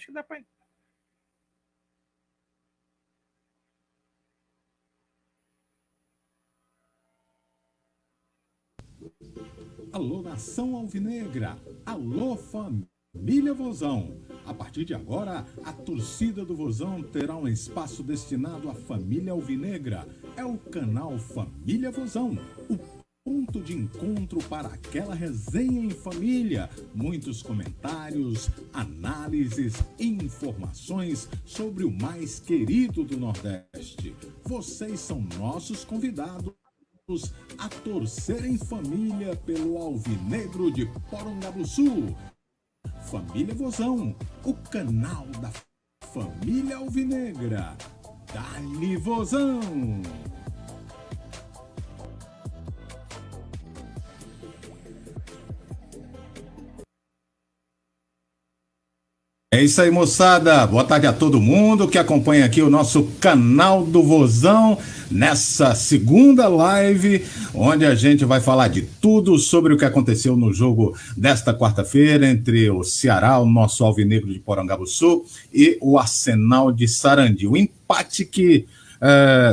Acho que dá para... Alô, nação alvinegra! Alô, família Vozão! A partir de agora, a torcida do Vozão terá um espaço destinado à família alvinegra. É o canal Família Vozão, o ponto de encontro para aquela resenha em família. Muitos comentários, análises e informações sobre o mais querido do Nordeste. Vocês são nossos convidados a torcer em família pelo Alvinegro de Porongabuçu. Família Vozão, o canal da família alvinegra. Dali Vozão! É isso aí, moçada. Boa tarde a todo mundo que acompanha aqui o nosso canal do Vozão nessa segunda live, onde a gente vai falar de tudo sobre o que aconteceu no jogo desta quarta-feira entre o Ceará, o nosso Alvinegro de Porongabuçu, e o Arsenal de Sarandi. Um empate que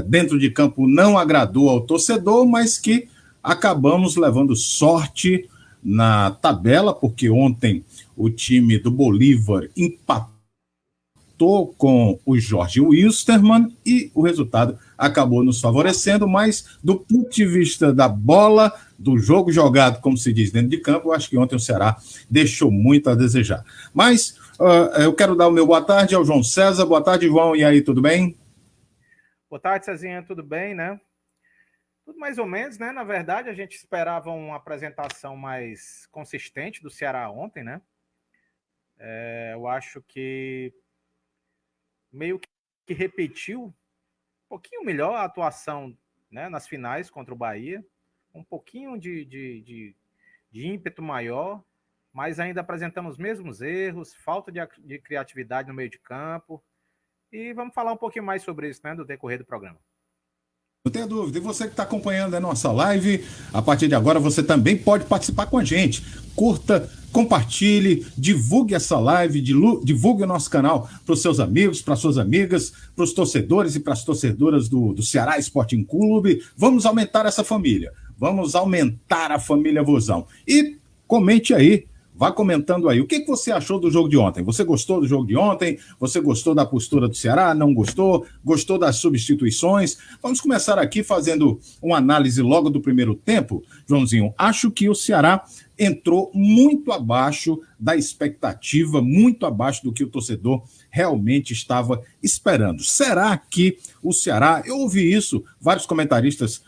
dentro de campo não agradou ao torcedor, mas que acabamos levando sorte na tabela, porque ontem o time do Bolívar empatou com o Jorge Wilstermann e o resultado acabou nos favorecendo, mas do ponto de vista da bola, do jogo jogado, como se diz, dentro de campo, eu acho que ontem o Ceará deixou muito a desejar. Mas eu quero dar o meu boa tarde ao João César. Boa tarde, João. E aí, tudo bem? Boa tarde, Cezinha. Tudo bem, né? Tudo mais ou menos, né? Na verdade, a gente esperava uma apresentação mais consistente do Ceará ontem, né? Eu acho que meio que repetiu um pouquinho melhor a atuação, né, nas finais contra o Bahia, um pouquinho de ímpeto maior, mas ainda apresentando os mesmos erros, falta de criatividade no meio de campo. E vamos falar um pouquinho mais sobre isso, né, do decorrer do programa. Não tenha dúvida. E você que está acompanhando a nossa live, a partir de agora você também pode participar com a gente. Curta, compartilhe, divulgue essa live, divulgue o nosso canal para os seus amigos, para suas amigas, para os torcedores e para as torcedoras do Ceará Sporting Clube. Vamos aumentar essa família. Vamos aumentar a família Vozão. E comente aí. Vá comentando aí. O que você achou do jogo de ontem? Você gostou do jogo de ontem? Você gostou da postura do Ceará? Não gostou? Gostou das substituições? Vamos começar aqui fazendo uma análise logo do primeiro tempo. Joãozinho, acho que o Ceará entrou muito abaixo da expectativa, muito abaixo do que o torcedor realmente estava esperando. Será que o Ceará... Eu ouvi isso, vários comentaristas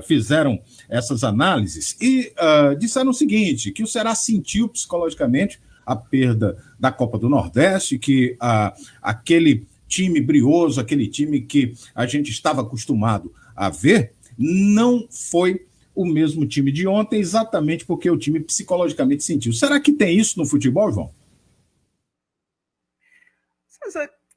fizeram essas análises e disseram o seguinte, que o Ceará sentiu psicologicamente a perda da Copa do Nordeste, que aquele time brioso, aquele time que a gente estava acostumado a ver, não foi o mesmo time de ontem, exatamente porque o time psicologicamente sentiu. Será que tem isso no futebol, João?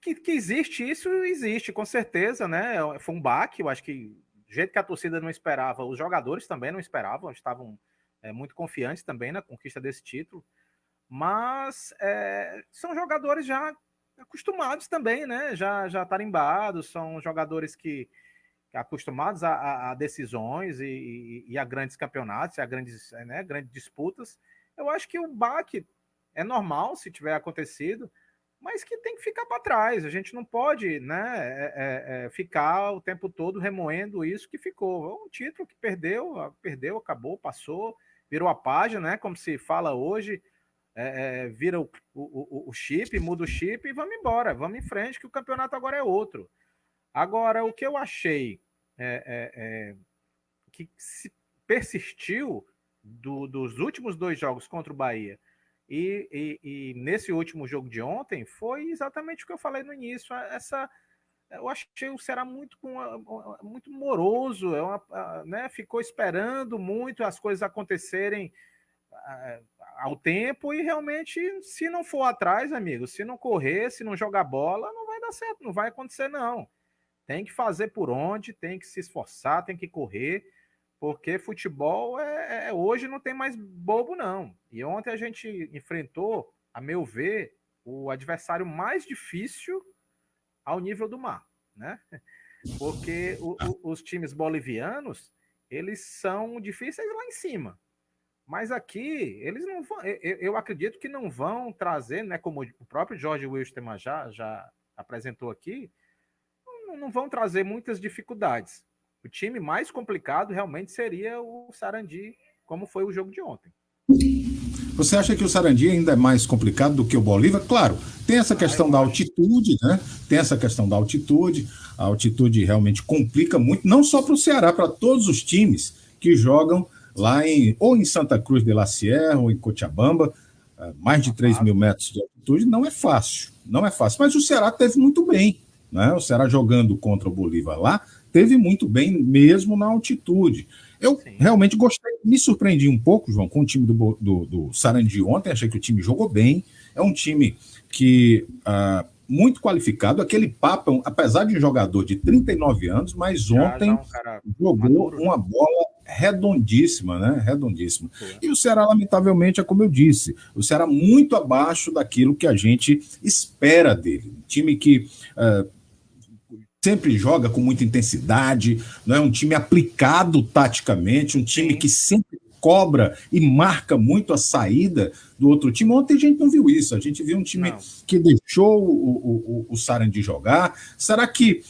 Que existe isso, existe, com certeza, né? Foi um baque, eu acho que do jeito que a torcida não esperava, os jogadores também não esperavam, estavam muito confiantes também na conquista desse título, mas são jogadores já acostumados também, né? Já tarimbados, são jogadores que acostumados a decisões e a grandes campeonatos, a grandes disputas. Eu acho que o baque é normal se tiver acontecido, mas que tem que ficar para trás. A gente não pode, né, ficar o tempo todo remoendo isso que ficou. Um título que perdeu, acabou, passou, virou a página, né, como se fala hoje, vira o chip, muda o chip e vamos embora, vamos em frente, que o campeonato agora é outro. Agora, o que eu achei que se persistiu dos últimos dois jogos contra o Bahia e nesse último jogo de ontem foi exatamente o que eu falei no início. Eu achei o Ceará muito moroso, né? Ficou esperando muito as coisas acontecerem ao tempo e realmente, se não for atrás, amigo, se não correr, se não jogar bola, não vai dar certo, não vai acontecer, não. Tem que fazer por onde, tem que se esforçar, tem que correr, porque futebol hoje não tem mais bobo, não. E ontem a gente enfrentou, a meu ver, o adversário mais difícil ao nível do mar, né? Porque os times bolivianos, eles são difíceis lá em cima. Mas aqui, eles não vão. Eu acredito que não vão trazer, né? Como o próprio Jorge Wilstermann já apresentou aqui, não vão trazer muitas dificuldades. O time mais complicado realmente seria o Sarandi, como foi o jogo de ontem. Você acha que o Sarandi ainda é mais complicado do que o Bolívar? Claro, tem essa questão da altitude, né? Tem essa questão da altitude. A altitude realmente complica muito, não só para o Ceará, para todos os times que jogam lá ou em Santa Cruz de la Sierra ou em Cochabamba. Mais de 3 mil metros de altitude não é fácil, não é fácil. Mas o Ceará teve muito bem, né? O Ceará jogando contra o Bolívar lá, teve muito bem mesmo na altitude. Eu realmente gostei, me surpreendi um pouco, João, com o time do Sarandi ontem. Achei que o time jogou bem. É um time que muito qualificado. Aquele Papa, apesar de um jogador de 39 anos, mas ontem jogou maduro, uma bola redondíssima, né? Redondíssima. E o Ceará, lamentavelmente, é como eu disse, o Ceará muito abaixo daquilo que a gente espera dele. Um time que sempre joga com muita intensidade, não é um time aplicado taticamente, um time que sempre cobra e marca muito a saída do outro time. Ontem a gente não viu isso, a gente viu um time que deixou o Sarandi jogar. Será que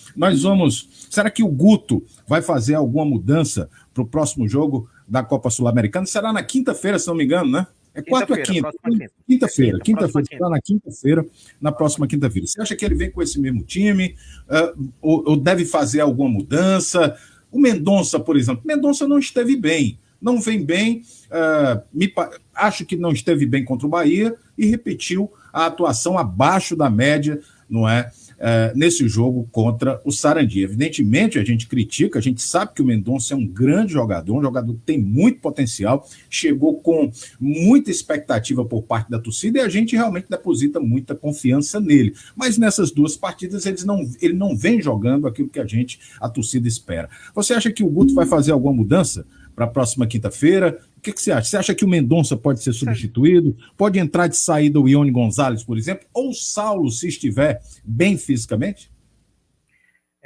o Guto vai fazer alguma mudança para o próximo jogo da Copa Sul-Americana? Será na quinta-feira, se não me engano, né? É quarta ou quinta? Quinta-feira. Quinta-feira, na quinta-feira, na próxima quinta-feira. Você acha que ele vem com esse mesmo time? Ou deve fazer alguma mudança? O Mendonça, por exemplo. Mendonça não esteve bem. Não vem bem. Acho que não esteve bem contra o Bahia e repetiu a atuação abaixo da média, não é? Nesse jogo contra o Sarandi. Evidentemente, a gente critica, a gente sabe que o Mendonça é um grande jogador, um jogador que tem muito potencial, chegou com muita expectativa por parte da torcida e a gente realmente deposita muita confiança nele. Mas nessas duas partidas ele não vem jogando aquilo que a torcida espera. Você acha que o Guto vai fazer alguma mudança para a próxima quinta-feira? O que você acha? Você acha que o Mendonça pode ser substituído? Pode entrar de saída o Ione Gonzalez, por exemplo? Ou o Saulo, se estiver bem fisicamente?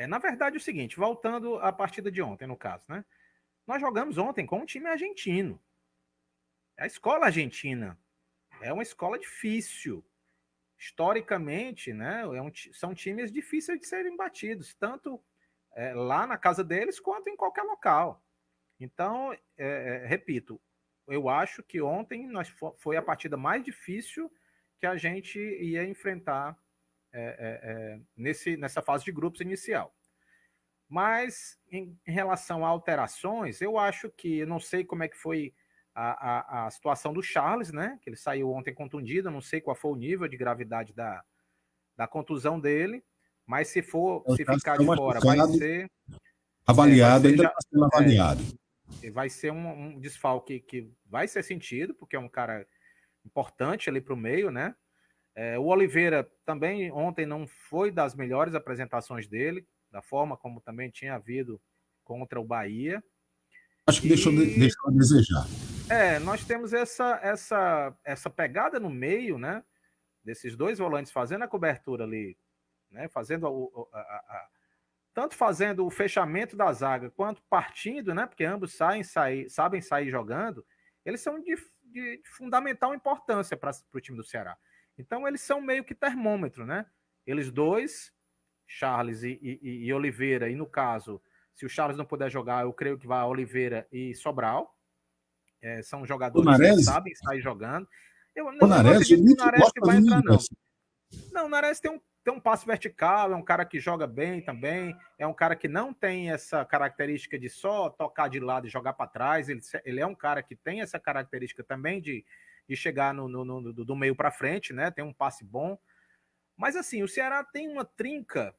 Na verdade, é o seguinte, voltando à partida de ontem, no caso, né? Nós jogamos ontem com um time argentino. A escola argentina é uma escola difícil. Historicamente, né? São times difíceis de serem batidos, tanto lá na casa deles quanto em qualquer local. Então, repito, eu acho que ontem foi a partida mais difícil que a gente ia enfrentar nessa fase de grupos inicial. Mas, em relação a alterações, eu acho que, eu não sei como é que foi a situação do Charles, né? Que ele saiu ontem contundido, não sei qual foi o nível de gravidade da contusão dele, mas se ficar de fora, vai ser avaliado, ainda está sendo avaliado. Vai ser um desfalque que vai ser sentido, porque é um cara importante ali para o meio, né? O Oliveira também ontem não foi das melhores apresentações dele, da forma como também tinha havido contra o Bahia. Acho que deixou a desejar. Nós temos essa pegada no meio, né? Desses dois volantes fazendo a cobertura ali, né? Tanto fazendo o fechamento da zaga, quanto partindo, né? Porque ambos sabem sair jogando, eles são de fundamental importância para o time do Ceará. Então, eles são meio que termômetro, né? Eles dois, Charles e Oliveira, e no caso, se o Charles não puder jogar, eu creio que vai Oliveira e Sobral. São jogadores que sabem sair jogando. Eu não acredito que o Nares vai entrar, não. Não, o Nares tem um passe vertical, é um cara que joga bem também, é um cara que não tem essa característica de só tocar de lado e jogar para trás, ele é um cara que tem essa característica também de chegar do meio para frente, né? Tem um passe bom. Mas assim, o Ceará tem uma trinca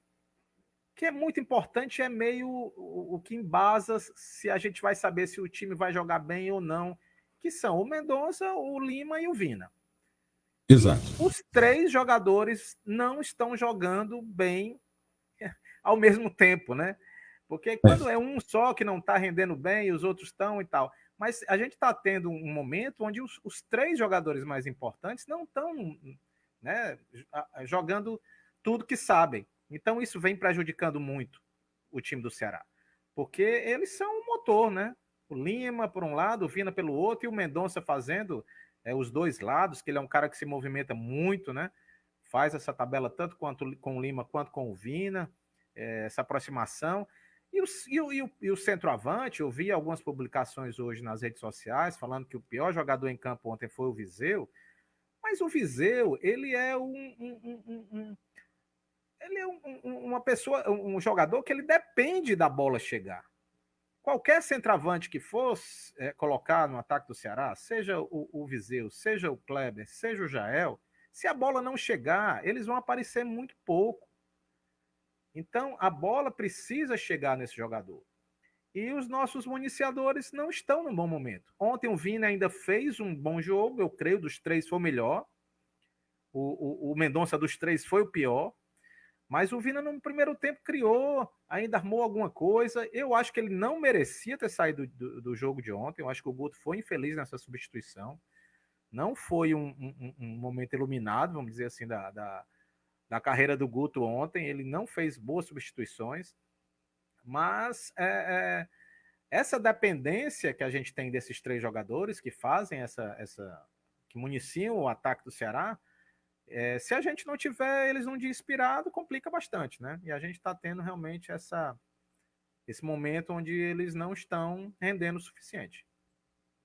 que é muito importante, é meio o que embasa se a gente vai saber se o time vai jogar bem ou não, que são o Mendonça, o Lima e o Vina. Exato. Os três jogadores não estão jogando bem ao mesmo tempo, né? Porque quando é um só que não está rendendo bem e os outros estão e tal. Mas a gente está tendo um momento onde os três jogadores mais importantes não estão né, jogando tudo que sabem. Então isso vem prejudicando muito o time do Ceará, porque eles são um motor, né? O Lima por um lado, o Vina pelo outro, e o Mendonça fazendo os dois lados, que ele é um cara que se movimenta muito, né? Faz essa tabela tanto quanto com o Lima quanto com o Vina, essa aproximação. E o centroavante, eu vi algumas publicações hoje nas redes sociais falando que o pior jogador em campo ontem foi o Viseu, mas o Viseu, ele é uma pessoa, um jogador que ele depende da bola chegar. Qualquer centroavante que fosse colocar no ataque do Ceará, seja o Viseu, seja o Kleber, seja o Jael, se a bola não chegar, eles vão aparecer muito pouco. Então, a bola precisa chegar nesse jogador. E os nossos municiadores não estão num bom momento. Ontem o Vina ainda fez um bom jogo, eu creio, dos três foi o melhor. O Mendonça dos três foi o pior. Mas o Vina no primeiro tempo criou, ainda armou alguma coisa. Eu acho que ele não merecia ter saído do jogo de ontem. Eu acho que o Guto foi infeliz nessa substituição. Não foi um momento iluminado, vamos dizer assim, da carreira do Guto ontem. Ele não fez boas substituições. Mas essa dependência que a gente tem desses três jogadores que fazem que municiam o ataque do Ceará, se a gente não tiver eles um dia inspirado, complica bastante, né? E a gente está tendo realmente esse momento onde eles não estão rendendo o suficiente.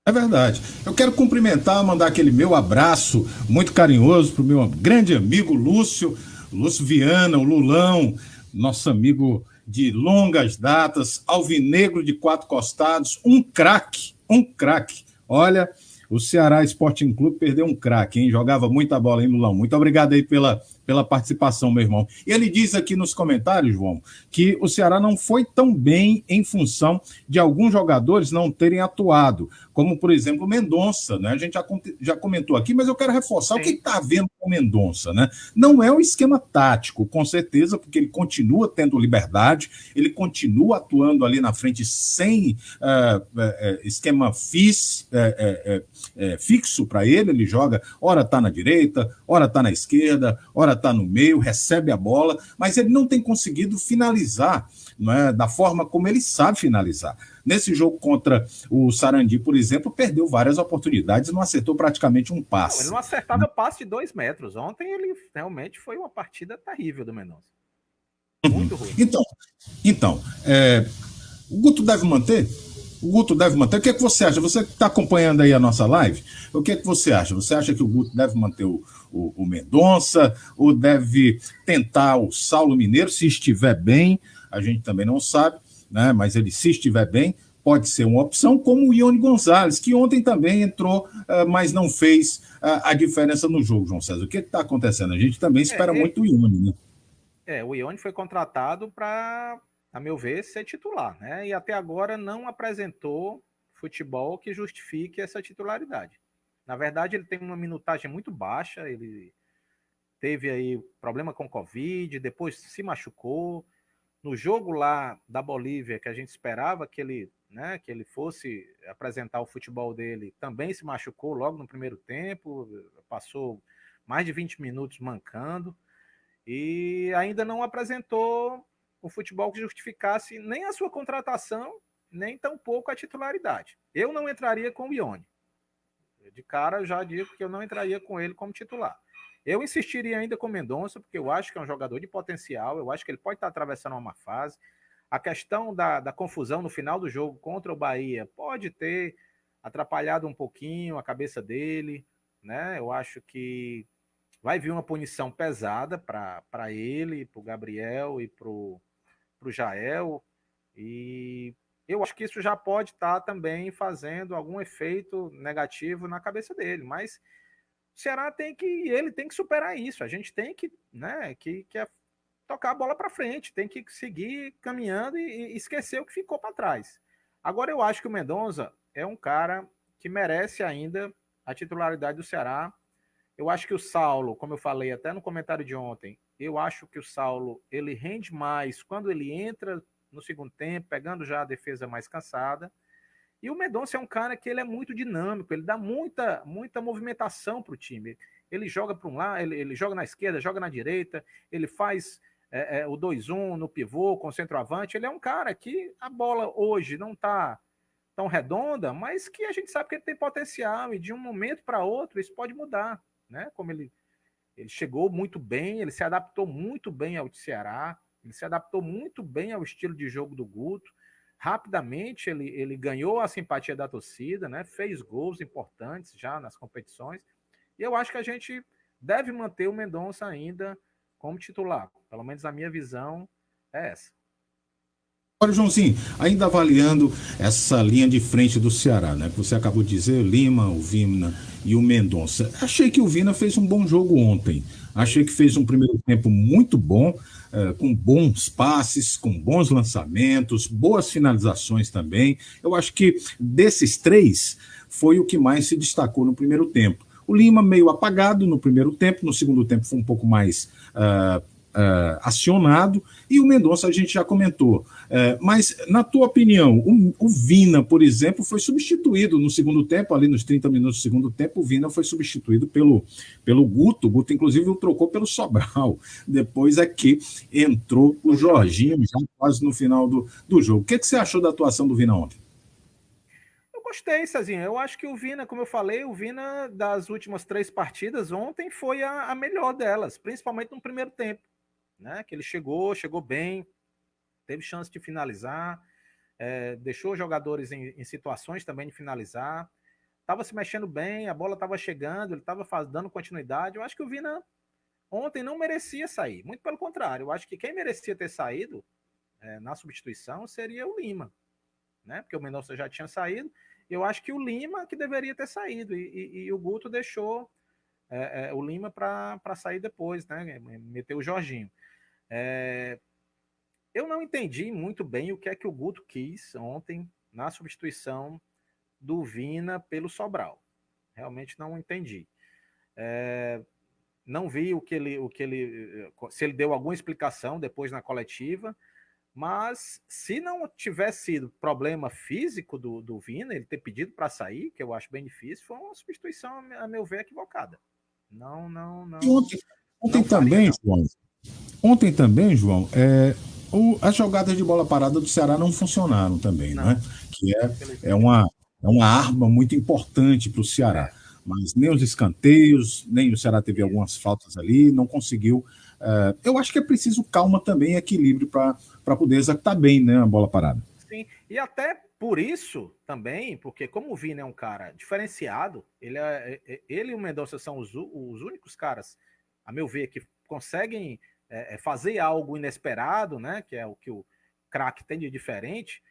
É verdade. Eu quero cumprimentar, mandar aquele meu abraço muito carinhoso para o meu grande amigo Lúcio Viana, o Lulão, nosso amigo de longas datas, alvinegro de quatro costados, um craque. Olha, o Ceará Sporting Clube perdeu um craque, hein? Jogava muita bola, hein, Lulão? Muito obrigado aí pela participação, meu irmão. E ele diz aqui nos comentários, João, que o Ceará não foi tão bem em função de alguns jogadores não terem atuado, como, por exemplo, o Mendonça, né? A gente já comentou aqui, mas eu quero reforçar o que está havendo com o Mendonça, né? Não é um esquema tático, com certeza, porque ele continua tendo liberdade, ele continua atuando ali na frente sem esquema fixo para ele joga, ora está na direita, ora está na esquerda, ora está no meio, recebe a bola, mas ele não tem conseguido finalizar, não é, da forma como ele sabe finalizar. Nesse jogo contra o Sarandi, por exemplo, perdeu várias oportunidades e não acertou praticamente um passe. Não, ele não acertava passe de 2 metros. Ontem ele realmente foi uma partida terrível do Mendonça. Muito ruim. Então, o Guto deve manter? O Guto deve manter. O que é que você acha? Você que está acompanhando aí a nossa live, o que é que você acha? Você acha que o Guto deve manter o Mendonça ou deve tentar o Saulo Mineiro, se estiver bem? A gente também não sabe, né? Mas ele, se estiver bem, pode ser uma opção, como o Ione Gonzalez, que ontem também entrou, mas não fez a diferença no jogo, João César. O que está acontecendo? A gente também espera muito o Ione, né? O Ione foi contratado para, a meu ver, ser titular, né? E até agora não apresentou futebol que justifique essa titularidade. Na verdade, ele tem uma minutagem muito baixa, ele teve aí problema com Covid, depois se machucou. No jogo lá da Bolívia, que a gente esperava que ele fosse apresentar o futebol dele, também se machucou logo no primeiro tempo, passou mais de 20 minutos mancando e ainda não apresentou o futebol que justificasse nem a sua contratação, nem tampouco a titularidade. Eu não entraria com o Ione. De cara, eu já digo que eu não entraria com ele como titular. Eu insistiria ainda com o Mendonça, porque eu acho que é um jogador de potencial, eu acho que ele pode estar atravessando uma fase. A questão da confusão no final do jogo contra o Bahia pode ter atrapalhado um pouquinho a cabeça dele, né? Eu acho que vai vir uma punição pesada para ele, para o Gabriel e para o Jael, e eu acho que isso já pode estar também fazendo algum efeito negativo na cabeça dele, mas o Ceará ele tem que superar isso, a gente tem que, né, que tocar a bola para frente, tem que seguir caminhando e esquecer o que ficou para trás. Agora eu acho que o Mendonça é um cara que merece ainda a titularidade do Ceará. Eu acho que o Saulo, como eu falei até no comentário de ontem, eu acho que o Saulo ele rende mais quando ele entra no segundo tempo, pegando já a defesa mais cansada. E o Mendonça é um cara que ele é muito dinâmico, ele dá muita movimentação para o time. Ele joga para um lado, ele joga na esquerda, joga na direita, ele faz o 2-1 no pivô com o centroavante. Ele é um cara que a bola hoje não está tão redonda, mas que a gente sabe que ele tem potencial e de um momento para outro isso pode mudar, né? Como ele chegou muito bem, ele se adaptou muito bem ao Ceará, ele se adaptou muito bem ao estilo de jogo do Guto. Rapidamente ele ganhou a simpatia da torcida, né? Fez gols importantes já nas competições. E eu acho que a gente deve manter o Mendonça ainda como titular. Pelo menos a minha visão é essa. Agora, Joãozinho, ainda avaliando essa linha de frente do Ceará, né? Que você acabou de dizer, Lima, o Vina e o Mendonça. Achei que o Vina fez um bom jogo ontem. Achei que fez um primeiro tempo muito bom, com bons passes, com bons lançamentos, boas finalizações também. Eu acho que desses três foi o que mais se destacou no primeiro tempo. O Lima meio apagado no primeiro tempo, no segundo tempo foi um pouco mais acionado, e o Mendonça a gente já comentou. Mas, na tua opinião, o Vina, por exemplo, foi substituído no segundo tempo, ali nos 30 minutos do segundo tempo, o Vina foi substituído pelo Guto. O Guto, inclusive, o trocou pelo Sobral. Depois é que entrou o Jorginho, já quase no final do jogo. O que você achou da atuação do Vina ontem? Eu gostei, Cezinha. Eu acho que o Vina, como eu falei, o Vina das últimas 3 partidas ontem foi a melhor delas, principalmente no primeiro tempo, né? Que ele chegou bem, teve chance de finalizar, deixou os jogadores em situações também de finalizar, estava se mexendo bem, a bola estava chegando, ele estava dando continuidade. Eu acho que o Vina ontem não merecia sair, muito pelo contrário. Eu acho que quem merecia ter saído na substituição seria o Lima, né? Porque o Mendonça já tinha saído. Eu acho que o Lima que deveria ter saído, e o Guto deixou o Lima para sair depois, né? Meteu o Jorginho. Eu não entendi muito bem o que é que o Guto quis ontem na substituição do Vina pelo Sobral. Realmente não entendi. Não vi se ele deu alguma explicação depois na coletiva, mas se não tivesse sido problema físico do Vina, ele ter pedido para sair, que eu acho bem difícil, foi uma substituição, a meu ver, equivocada. Não. Ontem também, João. Ontem também, João, as jogadas de bola parada do Ceará não funcionaram também, não. Né? Que é uma arma muito importante para o Ceará. Mas nem os escanteios, nem o Ceará teve algumas faltas ali, não conseguiu. Eu acho que é preciso calma também e equilíbrio para poder executar bem, né, a bola parada. Sim, e até por isso também, porque como o Vina é um cara diferenciado, ele e o Mendonça são os únicos caras, a meu ver, que conseguem fazer algo inesperado, né, que é o que o craque tem de diferente,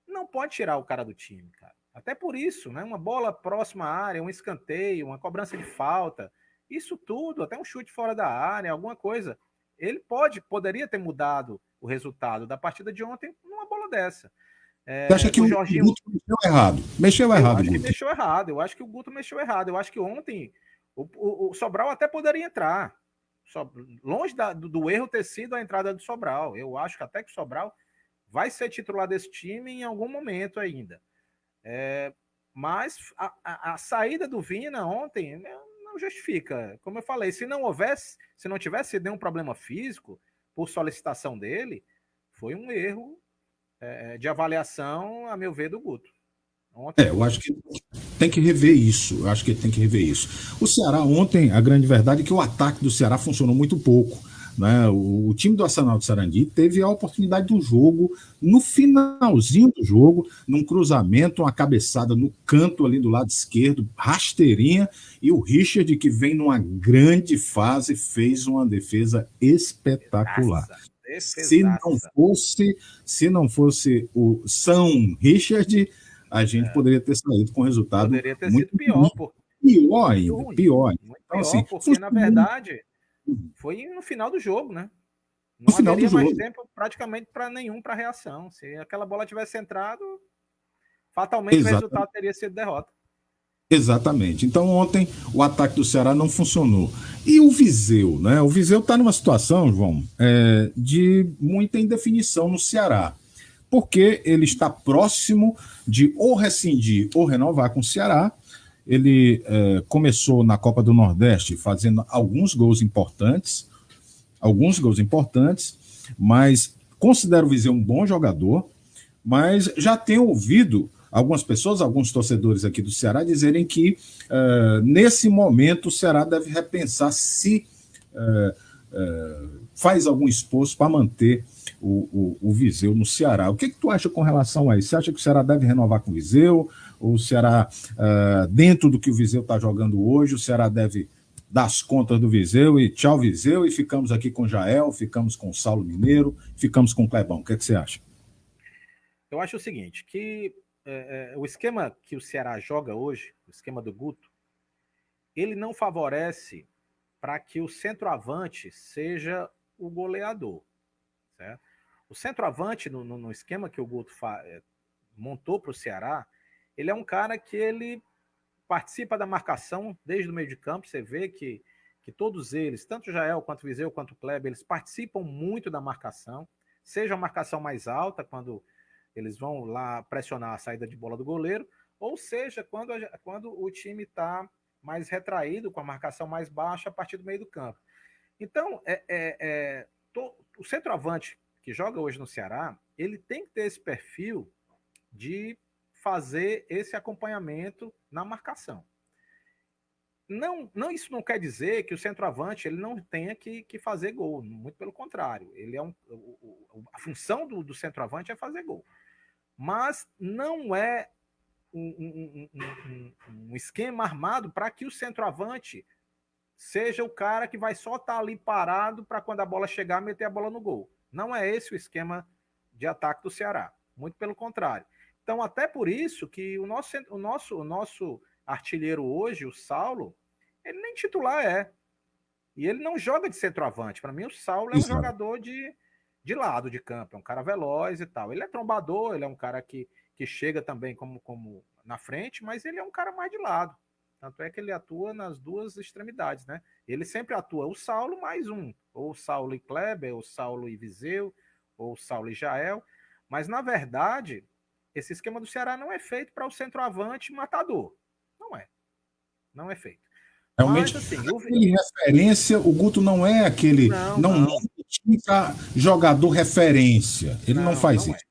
não pode tirar o cara do time, cara. Até por isso, né, uma bola próxima à área, um escanteio, uma cobrança de falta, isso tudo, até um chute fora da área, alguma coisa, ele poderia ter mudado o resultado da partida de ontem numa bola dessa. Você acha que o Jorginho Guto mexeu errado? Mexeu errado, Guto. Mexeu errado. Eu acho que o Guto mexeu errado. Eu acho que ontem o Sobral até poderia entrar. Longe do erro ter sido a entrada do Sobral. Eu acho que até que o Sobral vai ser titular desse time em algum momento ainda. Mas a saída do Vina ontem não justifica. Como eu falei, se não tivesse sido nenhum problema físico por solicitação dele, foi um erro de avaliação, a meu ver, do Guto. Eu acho que tem que rever isso. Eu acho que tem que rever isso. O Ceará ontem, a grande verdade é que o ataque do Ceará funcionou muito pouco. Né? O time do Arsenal de Sarandi teve a oportunidade do jogo, no finalzinho do jogo, num cruzamento, uma cabeçada no canto ali do lado esquerdo, rasteirinha, e o Richard, que vem numa grande fase, fez uma defesa espetacular. Se não fosse o São Richard, a gente poderia ter saído com resultado poderia ter muito sido pior. Pior ainda, pior. Então, assim, porque, na verdade, foi no final do jogo, né? Não haveria mais tempo praticamente para nenhum para reação. Se aquela bola tivesse entrado, fatalmente o resultado teria sido derrota. Exatamente. Então ontem o ataque do Ceará não funcionou. E o Viseu, né? O Viseu está numa situação, João, de muita indefinição no Ceará. Porque ele está próximo de ou rescindir ou renovar com o Ceará. ele começou na Copa do Nordeste fazendo alguns gols importantes, mas considero o Viseu um bom jogador, mas já tenho ouvido algumas pessoas, alguns torcedores aqui do Ceará dizerem que nesse momento o Ceará deve repensar se faz algum esforço para manter o Viseu no Ceará. O que tu acha com relação a isso? Você acha que o Ceará deve renovar com o Viseu? Ou o Ceará, dentro do que o Viseu está jogando hoje, o Ceará deve dar as contas do Viseu e tchau Viseu, e ficamos aqui com o Jael, ficamos com o Saulo Mineiro, ficamos com o Clebão. O que você acha? Eu acho o seguinte, que o esquema que o Ceará joga hoje, o esquema do Guto, ele não favorece para que o centroavante seja o goleador. Certo? O centroavante, no esquema que o Guto montou para o Ceará, ele é um cara que ele participa da marcação desde o meio de campo. Você vê que todos eles, tanto o Jael, quanto o Viseu, quanto o Kleber, eles participam muito da marcação, seja a marcação mais alta, quando eles vão lá pressionar a saída de bola do goleiro, ou seja, quando o time está mais retraído, com a marcação mais baixa a partir do meio do campo. Então, o centroavante que joga hoje no Ceará, ele tem que ter esse perfil de fazer esse acompanhamento na marcação. Não, isso não quer dizer que o centroavante ele não tenha que fazer gol, muito pelo contrário. Ele a função do centroavante é fazer gol. Mas não é um esquema armado para que o centroavante seja o cara que vai só estar ali parado para quando a bola chegar, meter a bola no gol. Não é esse o esquema de ataque do Ceará. Muito pelo contrário. Então, até por isso que o nosso artilheiro hoje, o Saulo, ele nem titular é. E ele não joga de centroavante. Para mim, o Saulo é um jogador de lado de campo. É um cara veloz e tal. Ele é trombador, ele é um cara que chega também como na frente, mas ele é um cara mais de lado. Tanto é que ele atua nas duas extremidades, né? Ele sempre atua o Saulo mais um. Ou o Saulo e Kleber, ou o Saulo e Viseu, ou o Saulo e Jael. Mas, na verdade, esse esquema do Ceará não é feito para o centroavante matador. Não é. Não é feito. Realmente, mas, assim, referência, o Guto não é aquele... Não jogador referência. Ele não faz isso.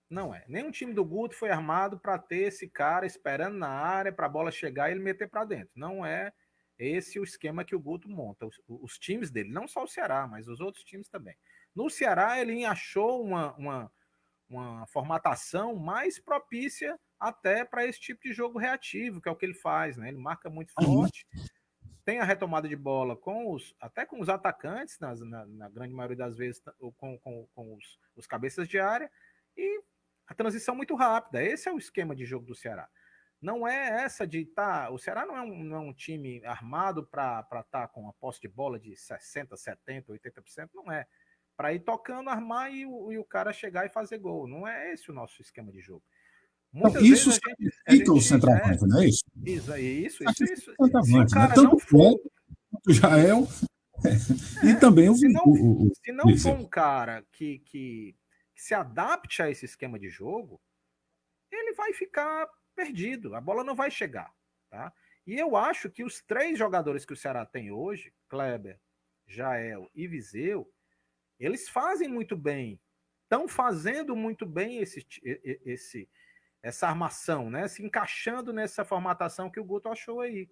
Não é. Nenhum time do Guto foi armado para ter esse cara esperando na área para a bola chegar e ele meter para dentro. Não é esse o esquema que o Guto monta. Os times dele, não só o Ceará, mas os outros times também. No Ceará, ele achou uma formatação mais propícia até para esse tipo de jogo reativo, que é o que ele faz, né? Ele marca muito forte, tem a retomada de bola até com os atacantes, na grande maioria das vezes, com os cabeças de área, e a transição muito rápida.Esse é o esquema de jogo do Ceará. Não é essa de o Ceará não é um time armado para estar com a posse de bola de 60%, 70%, 80%, não é. Para ir tocando, armar e o cara chegar e fazer gol. Não é esse o nosso esquema de jogo. Muitas isso vezes fica o centroavante, não é isso? Isso. Se o cara não for... O Jael e também o... Se não for um cara que se adapte a esse esquema de jogo, ele vai ficar perdido. A bola não vai chegar. Tá? E eu acho que os 3 jogadores que o Ceará tem hoje, Kleber, Jael e Viseu, eles fazem muito bem. Estão fazendo muito bem essa armação, né? Se encaixando nessa formatação que o Guto achou aí.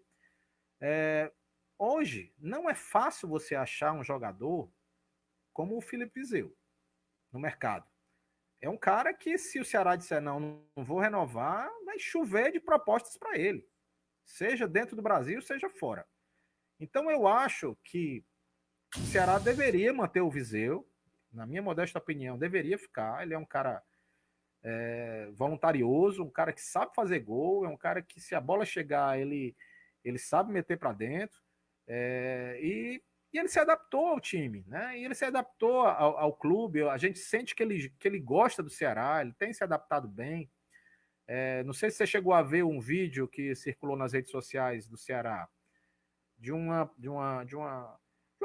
Hoje, não é fácil você achar um jogador como o Felipe Viseu no mercado. É um cara que, se o Ceará disser não vou renovar, vai chover de propostas para ele. Seja dentro do Brasil, seja fora. Então, eu acho que o Ceará deveria manter o Viseu. Na minha modesta opinião, deveria ficar. Ele é um cara voluntarioso, um cara que sabe fazer gol, é um cara que, se a bola chegar, ele sabe meter para dentro. E ele se adaptou ao time, né? E ele se adaptou ao clube. A gente sente que ele gosta do Ceará, ele tem se adaptado bem. Não sei se você chegou a ver um vídeo que circulou nas redes sociais do Ceará de uma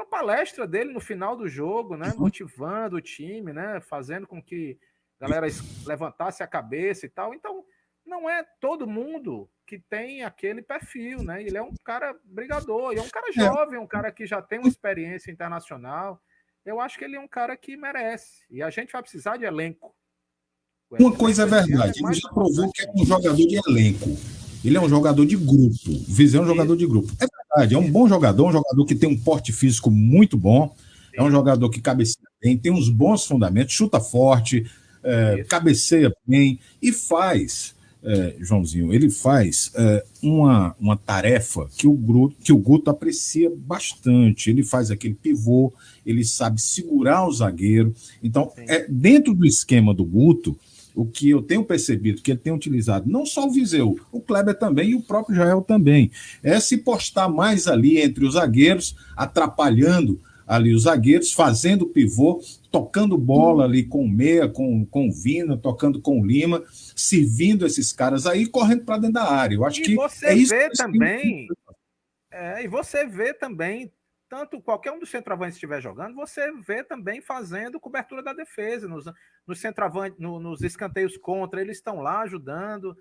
palestra dele no final do jogo, né? Motivando o time, né? Fazendo com que a galera levantasse a cabeça e tal. Então, não é todo mundo que tem aquele perfil, né? Ele é um cara brigador, e é um cara jovem, um cara que já tem uma experiência internacional. Eu acho que ele é um cara que merece. E a gente vai precisar de elenco. Uma coisa é verdade, ele já provou que é um jogador de elenco. Ele é um jogador de grupo. O Viseu é um jogador de grupo. É verdade, é um bom jogador, um jogador que tem um porte físico muito bom. É um jogador que cabeceia bem, tem uns bons fundamentos, chuta forte, cabeceia bem e faz, Joãozinho, ele faz uma tarefa que o Guto aprecia bastante. Ele faz aquele pivô, ele sabe segurar o zagueiro. Então, dentro do esquema do Guto, o que eu tenho percebido que ele tem utilizado, não só o Viseu, o Kleber também e o próprio Jael também, é se postar mais ali entre os zagueiros, atrapalhando ali os zagueiros, fazendo pivô, tocando bola ali com o Meia, com o Vina, tocando com o Lima, servindo esses caras aí, correndo para dentro da área. Eu acho que você vê também, e você vê também, tanto qualquer um dos centroavantes que estiver jogando, você vê também fazendo cobertura da defesa, nos centroavantes, nos escanteios contra, eles estão lá ajudando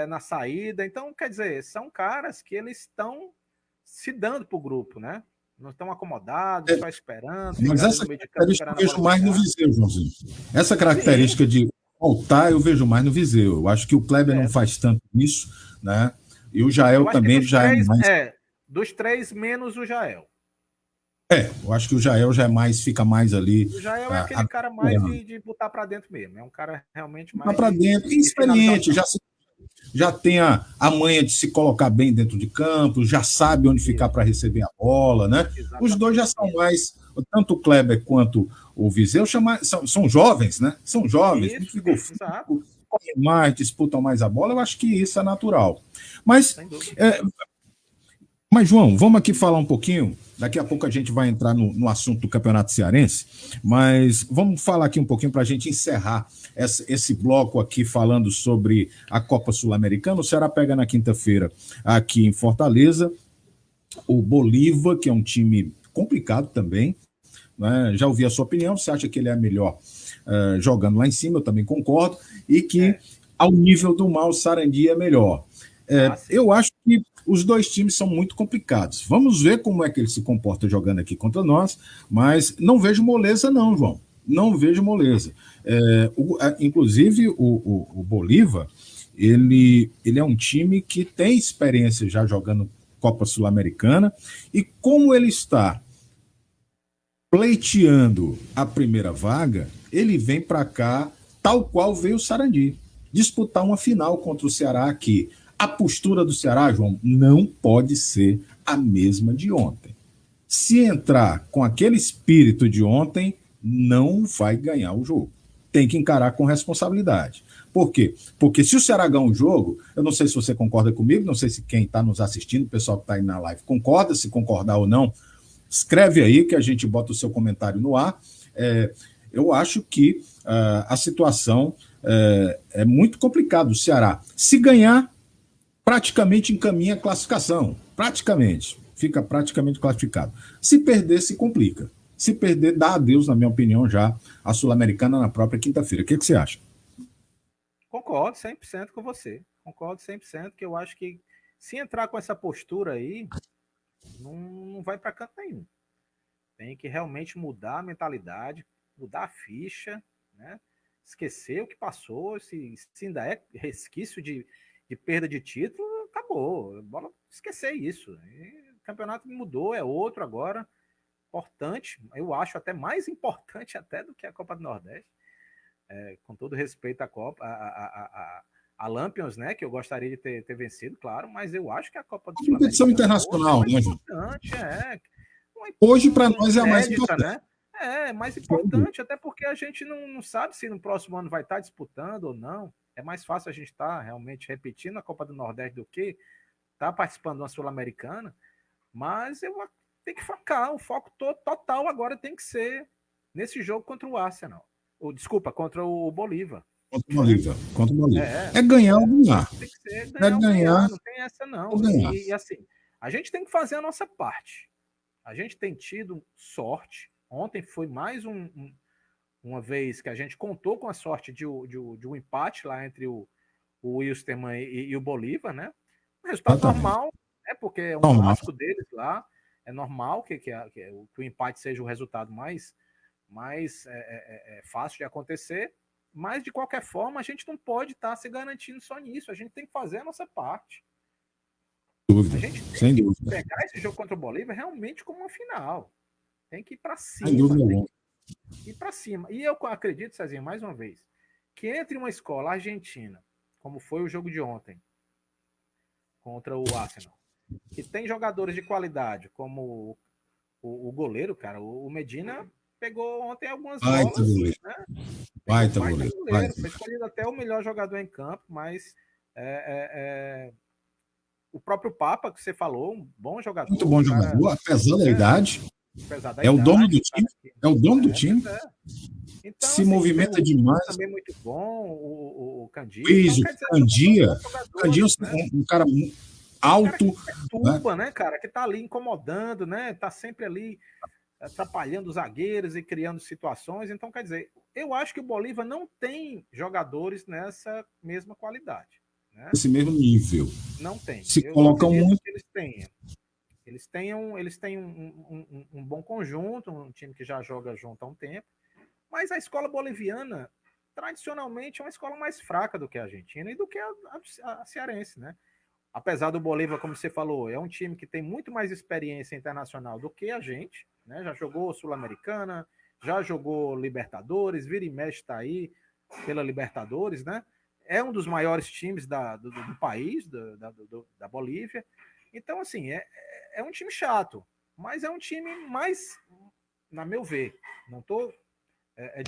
na saída. Então, quer dizer, são caras que eles estão se dando para o grupo, né? Não estão acomodados, só esperando. Mas essa característica eu vejo mais no Viseu, Joãozinho. Essa característica de voltar eu vejo mais no Viseu. Eu acho que o Kleber não faz tanto isso, né? E o Jael também já é mais... dos três, menos o Jael. Eu acho que o Jael já é mais, fica mais ali. O Jael é aquele cara mais de botar para dentro mesmo. É um cara realmente mais. Para dentro, experiente, já tem a manha de se colocar bem dentro de campo, já sabe onde ficar para receber a bola, né? Exatamente. Os dois já são mais, tanto o Kleber quanto o Viseu, são jovens, né? São jovens, correm mais, disputam mais a bola, eu acho que isso é natural. Mas, João, vamos aqui falar um pouquinho. Daqui a pouco a gente vai entrar no assunto do Campeonato Cearense, mas vamos falar aqui um pouquinho para a gente encerrar esse bloco aqui falando sobre a Copa Sul-Americana. O Ceará pega na quinta-feira aqui em Fortaleza o Bolívar, que é um time complicado também, né? Já ouvi a sua opinião, você acha que ele é melhor jogando lá em cima, eu também concordo, e que ao nível do mal o Sarandi é melhor. Eu acho que os dois times são muito complicados. Vamos ver como é que ele se comporta jogando aqui contra nós, mas não vejo moleza não, João. Não vejo moleza. Inclusive, o Bolívar, ele é um time que tem experiência já jogando Copa Sul-Americana, e como ele está pleiteando a primeira vaga, ele vem para cá tal qual veio o Sarandi, disputar uma final contra o Ceará aqui. A postura do Ceará, João, não pode ser a mesma de ontem. Se entrar com aquele espírito de ontem, não vai ganhar o jogo. Tem que encarar com responsabilidade. Por quê? Porque se o Ceará ganha um jogo, eu não sei se você concorda comigo, não sei se quem está nos assistindo, o pessoal que está aí na live, concorda, se concordar ou não, escreve aí que a gente bota o seu comentário no ar. Eu acho que a situação é muito complicada do Ceará. Se ganhar, praticamente encaminha a classificação. Praticamente. Fica praticamente classificado. Se perder, se complica. Se perder, dá adeus, na minha opinião, já a Sul-Americana na própria quinta-feira. O que você acha? Concordo 100% com você. Concordo 100%, que eu acho que se entrar com essa postura aí, não vai para canto nenhum. Tem que realmente mudar a mentalidade, mudar a ficha, né? Esquecer o que passou, se ainda é resquício de perda de título, acabou. Bola esquecer isso. O campeonato mudou, é outro agora. Importante, eu acho até mais importante até do que a Copa do Nordeste. Com todo respeito à Copa, a Lampions, né? Que eu gostaria de ter vencido, claro, mas eu acho que a Copa do Sul competição internacional, é importante, Hoje, para nós, é a mais importante. Né? É mais importante, até porque a gente não sabe se no próximo ano vai estar disputando ou não. É mais fácil a gente estar realmente repetindo a Copa do Nordeste do que estar participando de uma Sul-Americana, mas eu tenho que focar, o foco total agora tem que ser nesse jogo contra o Arsenal. Desculpa, contra o Bolívar. Contra o Bolívar. É ganhar ou ganhar. Tem que ser ganhar, não tem essa não. E assim, a gente tem que fazer a nossa parte. A gente tem tido sorte. Ontem foi mais uma vez que a gente contou com a sorte de um empate lá entre o Wilstermann e o Bolívar, né? Resultado normal, porque é um clássico deles lá. É normal que o empate seja o resultado mais fácil de acontecer. Mas, de qualquer forma, a gente não pode estar se garantindo só nisso. A gente tem que fazer a nossa parte. Dúvida. A gente Sem tem dúvida. que pegar esse jogo contra o Bolívia realmente como uma final. Tem que ir para cima. Sem dúvida tem que ir para cima. E eu acredito, Cezinha, mais uma vez, que entre uma escola argentina, como foi o jogo de ontem, contra o Arsenal, que tem jogadores de qualidade, como o goleiro, cara, o Medina pegou ontem algumas bolas, né? Baita goleiro. Foi escolhido até o melhor jogador em campo, mas o próprio Papa, que você falou, um bom jogador. Muito bom jogador, apesar da idade. É o dono do time. É o dono do time. Então, se movimenta demais. Também muito bom, o Candia. Candia é um cara alto. Um cara que perturba, né, cara? Que tá ali incomodando, né? Tá sempre ali atrapalhando os zagueiros e criando situações. Então, quer dizer, eu acho que o Bolívar não tem jogadores nessa mesma qualidade. Né? Esse mesmo nível. Não tem. Se colocam muito. Eles têm um bom conjunto, um time que já joga junto há um tempo, mas a escola boliviana, tradicionalmente, é uma escola mais fraca do que a argentina e do que a cearense, né? Apesar do Bolívar, como você falou, é um time que tem muito mais experiência internacional do que a gente, né? Já jogou Sul-Americana, já jogou Libertadores, vira e mexe está aí pela Libertadores, né? É um dos maiores times do país, da Bolívia. Então, assim, é um time chato, mas é um time mais, na meu ver, não estou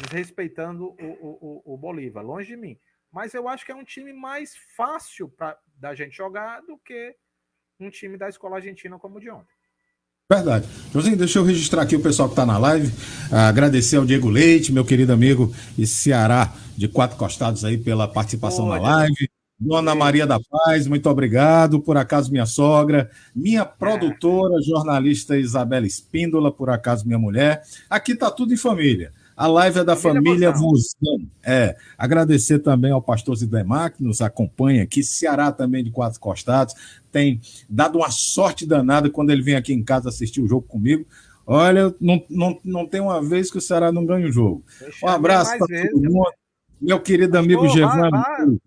desrespeitando o Bolívar, longe de mim, mas eu acho que é um time mais fácil da gente jogar do que um time da escola argentina como o de ontem. Verdade. Joãozinho, deixa eu registrar aqui o pessoal que está na live, agradecer ao Diego Leite, meu querido amigo e Ceará de Quatro Costados aí pela participação na live. Dona Maria da Paz, muito obrigado. Por acaso, minha sogra. Minha produtora, jornalista Isabela Espíndola, por acaso, minha mulher. Aqui tá tudo em família. A live é da família Vozão. Agradecer também ao pastor Zidemar, que nos acompanha aqui. Ceará também de Quatro Costados. Tem dado uma sorte danada quando ele vem aqui em casa assistir o jogo comigo. Olha, não tem uma vez que o Ceará não ganha o jogo. Um abraço para todo mundo. Meu querido pastor, amigo Gevan.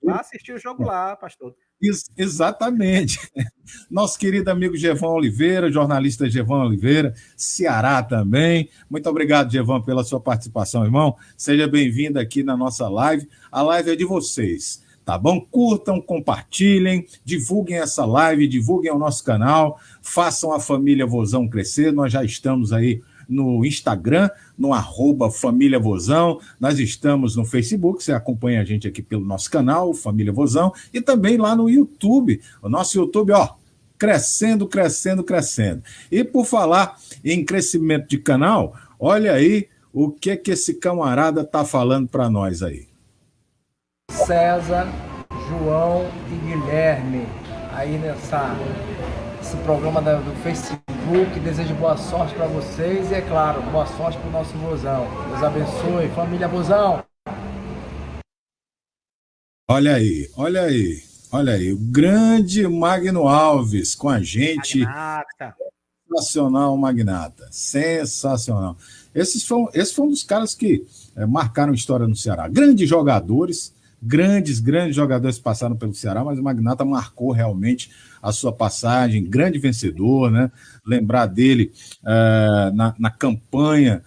Vá assistir o jogo lá, pastor. Exatamente. Nosso querido amigo Gevan Oliveira, jornalista Gevan Oliveira, Ceará também. Muito obrigado, Gevan, pela sua participação, irmão. Seja bem-vindo aqui na nossa live. A live é de vocês, tá bom? Curtam, compartilhem, divulguem essa live, divulguem o nosso canal, façam a família Vozão crescer. Nós já estamos aí no Instagram, no @Família Vozão. Nós estamos no Facebook, você acompanha a gente aqui pelo nosso canal, Família Vozão, e também lá no YouTube. O nosso YouTube, crescendo, crescendo, crescendo. E por falar em crescimento de canal, olha aí o que esse camarada tá falando para nós aí. César, João e Guilherme, aí nesse programa do Facebook. Desejo boa sorte para vocês e, é claro, boa sorte para o nosso Vozão. Deus abençoe, família Vozão. Olha aí. O grande Magno Alves com a gente. Magnata. Sensacional, Magnata. Sensacional. Esse foi um dos caras que marcaram história no Ceará. Grandes jogadores, grandes jogadores passaram pelo Ceará, mas o Magnata marcou realmente a sua passagem, grande vencedor, né? Lembrar dele na campanha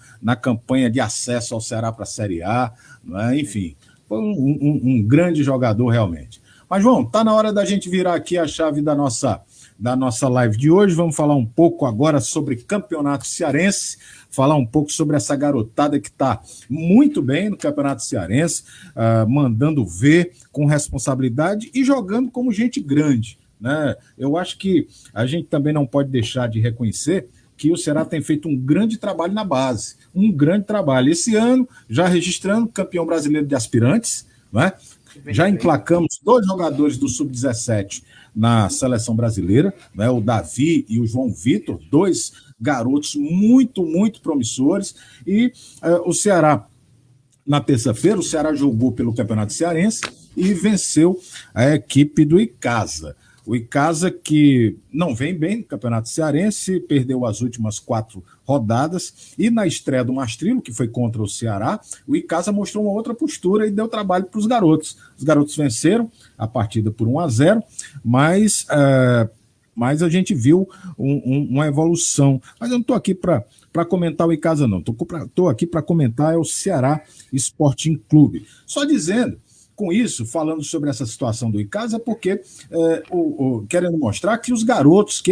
de acesso ao Ceará para a Série A, né? Enfim, foi um grande jogador realmente. Mas, João, tá na hora da gente virar aqui a chave da nossa live de hoje. Vamos falar um pouco agora sobre campeonato cearense, falar um pouco sobre essa garotada que está muito bem no campeonato cearense, mandando ver com responsabilidade e jogando como gente grande, né? Eu acho que a gente também não pode deixar de reconhecer que o Ceará tem feito um grande trabalho na base, um grande trabalho. Esse ano, já registrando campeão brasileiro de aspirantes, né? Já emplacamos 2 jogadores do Sub-17 na seleção brasileira, né? O Davi e o João Vitor, 2 garotos muito promissores. E o Ceará, na terça-feira, o Ceará jogou pelo Campeonato Cearense e venceu a equipe do Icasa. O Icasa que não vem bem no Campeonato Cearense, perdeu as últimas 4 rodadas, e na estreia do Mastrilo, que foi contra o Ceará, o Icasa mostrou uma outra postura e deu trabalho para os garotos. Os garotos venceram a partida por 1-0, mas a gente viu uma evolução. Mas eu não estou aqui para comentar o Icasa, não. Estou aqui para comentar o Ceará Sporting Clube. Só dizendo, com isso, falando sobre essa situação do Icasa, porque querendo mostrar que esses garotos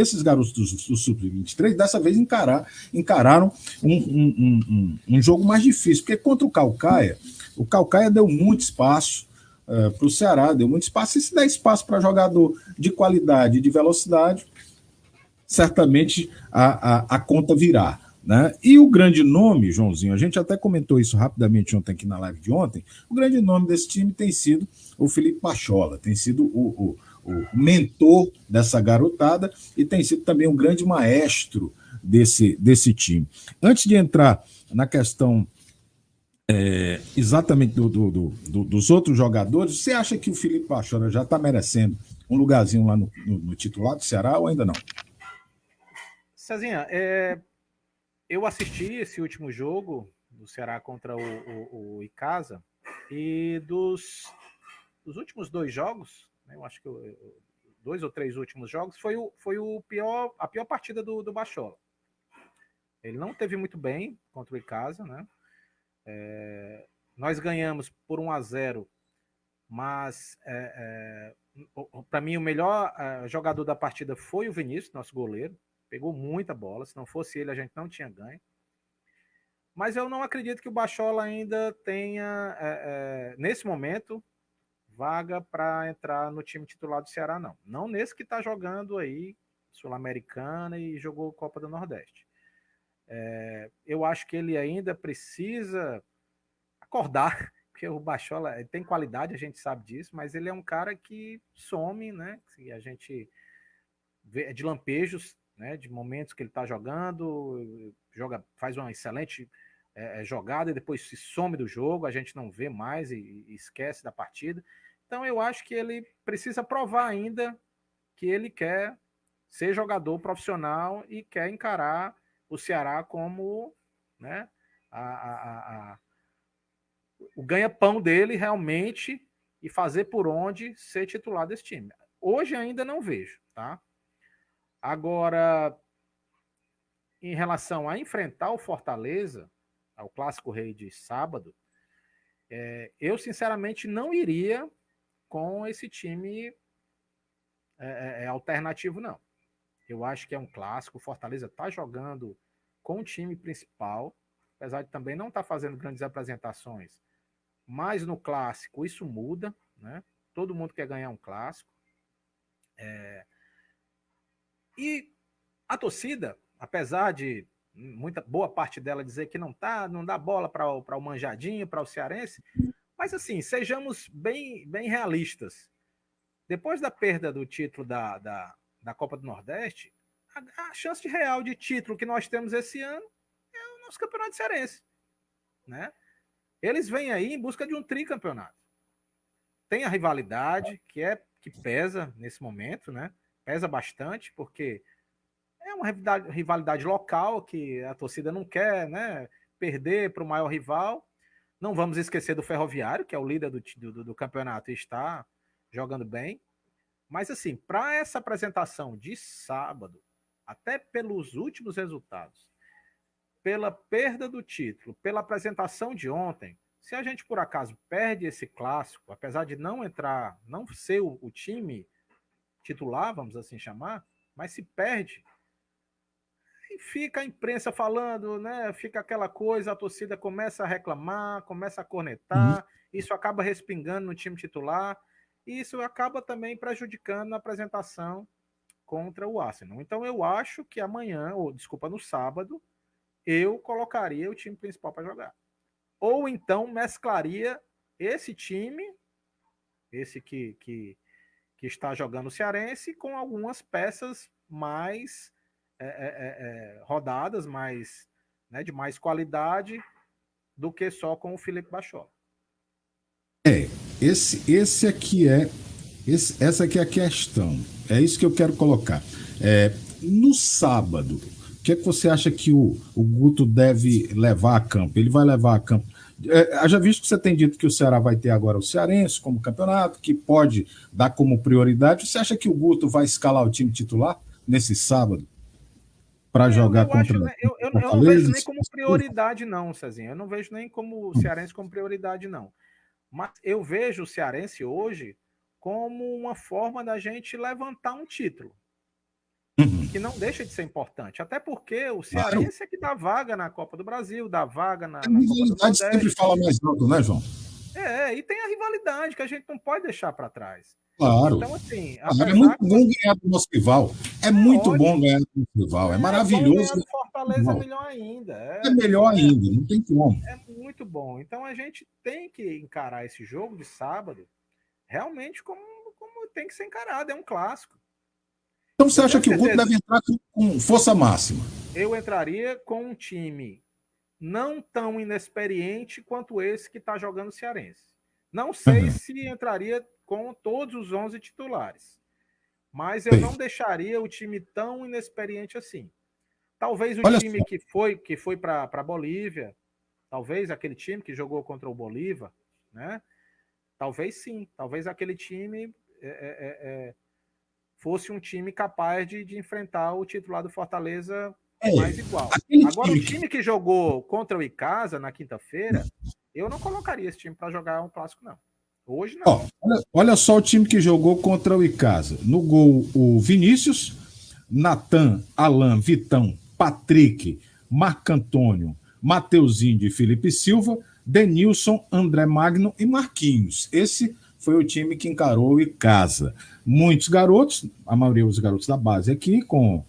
do Sub-23, dessa vez encararam um jogo mais difícil, porque contra o Caucaia deu muito espaço para o Ceará, deu muito espaço, e se der espaço para jogador de qualidade e de velocidade, certamente a conta virá. Né? E o grande nome, Joãozinho, a gente até comentou isso rapidamente ontem aqui na live de ontem, o grande nome desse time tem sido o Felipe Bachola, tem sido o mentor dessa garotada e tem sido também um grande maestro desse time. Antes de entrar na questão exatamente dos outros jogadores, você acha que o Felipe Bachola já está merecendo um lugarzinho lá no titular do Ceará ou ainda não? Cezinha, eu assisti esse último jogo do Ceará contra o Icasa, e dos últimos 2 jogos, né, eu acho que 2 ou 3 últimos jogos, foi a pior partida do Bachola. Ele não teve muito bem contra o Icasa, né? Nós ganhamos por 1-0, mas para mim o melhor jogador da partida foi o Vinícius, nosso goleiro. Pegou muita bola, se não fosse ele a gente não tinha ganho. Mas eu não acredito que o Bachola ainda tenha, nesse momento, vaga para entrar no time titular do Ceará, não. Não nesse que está jogando aí, Sul-Americana, e jogou Copa do Nordeste. Eu acho que ele ainda precisa acordar, porque o Bachola tem qualidade, a gente sabe disso, mas ele é um cara que some, né? A gente vê de lampejos, né, de momentos que ele está jogando, faz uma excelente jogada e depois se some do jogo, a gente não vê mais e esquece da partida. Então eu acho que ele precisa provar ainda que ele quer ser jogador profissional e quer encarar o Ceará como, né, o ganha-pão dele realmente, e fazer por onde ser titular desse time. Hoje ainda não vejo, tá? Agora, em relação a enfrentar o Fortaleza, ao Clássico Rei de sábado, eu sinceramente não iria com esse time alternativo, não. Eu acho que é um clássico, o Fortaleza está jogando com o time principal, apesar de também não estar fazendo grandes apresentações, mas no clássico isso muda, né? Todo mundo quer ganhar um clássico. E a torcida, apesar de boa parte dela dizer que não dá bola para o Manjadinho, para o Cearense, mas assim, sejamos bem realistas. Depois da perda do título da Copa do Nordeste, a chance real de título que nós temos esse ano é o nosso campeonato cearense, né? Eles vêm aí em busca de um tricampeonato. Tem a rivalidade, que pesa nesse momento, né? Pesa bastante, porque é uma rivalidade local que a torcida não quer, né, perder para o maior rival. Não vamos esquecer do Ferroviário, que é o líder do campeonato e está jogando bem. Mas, assim, para essa apresentação de sábado, até pelos últimos resultados, pela perda do título, pela apresentação de ontem, se a gente, por acaso, perde esse clássico, apesar de não ser o time titular, vamos assim chamar, mas se perde, e fica a imprensa falando, né? Fica aquela coisa, a torcida começa a reclamar, começa a cornetar, isso acaba respingando no time titular, e isso acaba também prejudicando a apresentação contra o Arsenal. Então eu acho que no sábado, eu colocaria o time principal para jogar. Ou então mesclaria esse time, esse que está jogando o Cearense, com algumas peças mais rodadas, mais, né, de mais qualidade, do que só com o Felipe Bachola. Essa aqui é a questão. É isso que eu quero colocar. No sábado, o que é que você acha que o Guto deve levar a campo? Ele vai levar a campo. Já visto que você tem dito que o Ceará vai ter agora o Cearense como campeonato, que pode dar como prioridade. Você acha que o Guto vai escalar o time titular nesse sábado para jogar contra o eu não vejo nem como prioridade, não, Cezinha. Eu não vejo nem como o Cearense como prioridade, não. Mas eu vejo o Cearense hoje como uma forma da gente levantar um título. Que não deixa de ser importante. Até porque o Cearense é que dá vaga na Copa do Brasil, dá vaga na Copa do Nordeste. Sempre fala mais alto, né, João? E tem a rivalidade que a gente não pode deixar para trás. Claro. Então, assim, é muito bom ganhar do nosso rival. É muito bom ganhar do nosso rival. É maravilhoso. Do Fortaleza é melhor ainda. É melhor ainda, não tem como. É muito bom. Então a gente tem que encarar esse jogo de sábado realmente como tem que ser encarado. É um clássico. Então você acha que o Guto deve entrar com força máxima? Eu entraria com um time não tão inexperiente quanto esse que está jogando o Cearense. Não sei se entraria com todos os 11 titulares, mas eu não deixaria o time tão inexperiente assim. Talvez o time que foi para a Bolívia, talvez aquele time que jogou contra o Bolívar, né? Talvez sim, talvez aquele time fosse um time capaz de enfrentar o titular do Fortaleza mais igual. Agora, o time que jogou contra o Icasa na quinta-feira, eu não colocaria esse time para jogar um clássico, não. Hoje não. Olha só o time que jogou contra o Icasa. No gol, o Vinícius, Natan, Alan, Vitão, Patrick, Marco Antônio, Mateuzinho de Felipe Silva, Denilson, André Magno e Marquinhos. Esse foi o time que encarou o Icasa. Muitos garotos, a maioria dos garotos da base aqui, com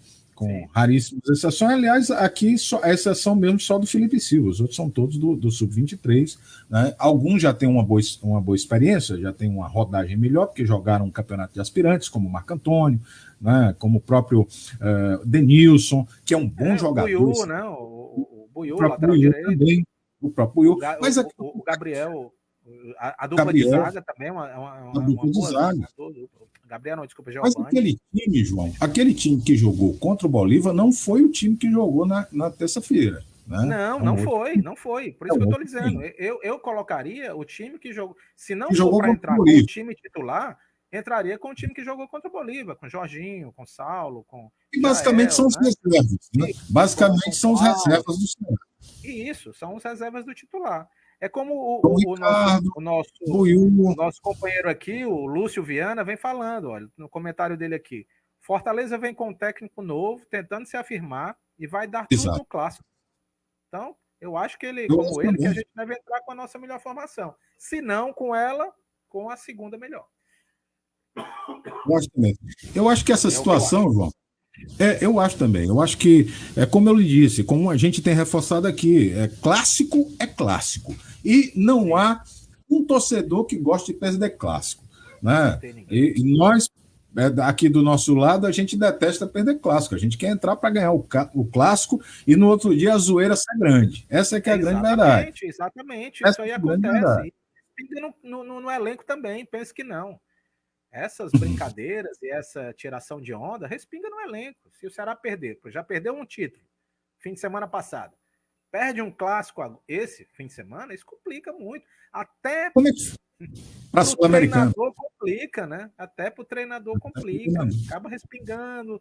raríssimas exceções. Aliás, aqui a exceção mesmo só do Felipe Silva, os outros são todos do Sub-23. Né? Alguns já têm uma boa experiência, já têm uma rodagem melhor, porque jogaram um campeonato de aspirantes, como o Marco Antônio, né? Como o próprio Denilson, que é um bom jogador. O Buiú, né? O Buiú, lateral direito. Também, o próprio Buiú. Mas o Gabriel, a dupla de zaga também é uma dupla de zaga. Gabriel, não, desculpa, Giovanni. Mas aquele time, João, aquele time que jogou contra o Bolívar não foi o time que jogou na terça-feira. Né? Não foi. Por isso que eu estou dizendo. Eu colocaria o time que jogou. Se não for para entrar com o time titular, entraria com o time que jogou contra o Bolívar, com Jorginho, com Saulo, com. E basicamente são os reservas, né? Basicamente são os reservas do Ceará. Isso, são os reservas do titular. É como o nosso companheiro aqui, o Lúcio Viana, vem falando, olha, no comentário dele aqui. Fortaleza vem com um técnico novo, tentando se afirmar e vai dar tudo no clássico. Então, eu acho que que a gente deve entrar com a nossa melhor formação. Se não, com a segunda melhor. Eu acho que essa situação, João, eu acho também. Eu acho que, como eu lhe disse, como a gente tem reforçado aqui, clássico é clássico. E não há um torcedor que goste de perder clássico. Né? E nós, aqui do nosso lado, a gente detesta perder clássico. A gente quer entrar para ganhar o clássico e no outro dia a zoeira ser grande. Essa é que é a grande verdade. Exatamente. Isso aí acontece. No elenco também, penso que não. Essas brincadeiras e essa tiração de onda respinga no elenco. Se o Ceará perder, já perdeu um título fim de semana passado, perde um clássico esse fim de semana, isso complica muito. Até para o treinador complica, né? Até para o treinador complica. Acaba respingando,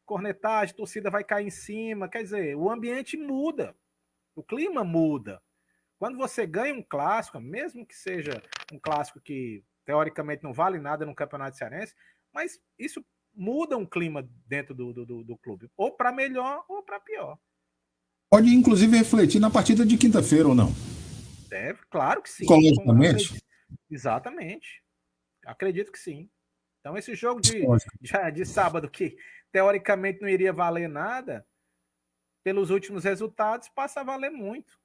cornetagem, torcida vai cair em cima. Quer dizer, o ambiente muda, o clima muda. Quando você ganha um clássico, mesmo que seja um clássico que teoricamente não vale nada no Campeonato Cearense, mas isso muda um clima dentro do clube, ou para melhor ou para pior. Pode, inclusive, refletir na partida de quinta-feira ou não? Deve, claro que sim. Psicologicamente? Exatamente. Acredito que sim. Então, esse jogo de sábado, que teoricamente não iria valer nada, pelos últimos resultados, passa a valer muito.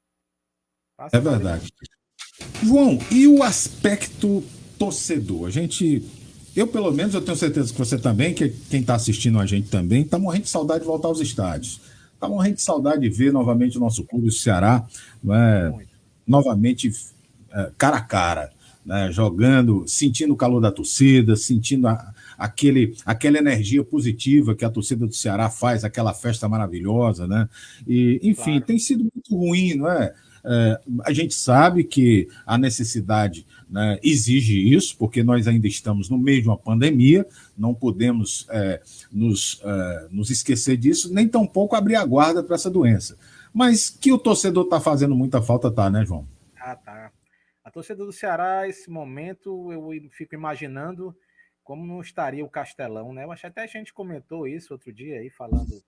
É verdade. João, e o aspecto torcedor? Eu pelo menos, eu tenho certeza que você também, que quem está assistindo a gente também, está morrendo de saudade de voltar aos estádios. Está morrendo de saudade de ver novamente o nosso clube, o Ceará, novamente cara a cara, né, jogando, sentindo o calor da torcida, sentindo aquela energia positiva que a torcida do Ceará faz, aquela festa maravilhosa, né? E, enfim, Claro. tem sido muito ruim, não é? A gente sabe que a necessidade, né, exige isso, porque nós ainda estamos no meio de uma pandemia, não podemos nos esquecer disso, nem tampouco abrir a guarda para essa doença. Mas que o torcedor está fazendo muita falta, tá, né, João? Tá. A torcida do Ceará, esse momento, eu fico imaginando como não estaria o Castelão, né? Eu acho até a gente comentou isso outro dia aí, falando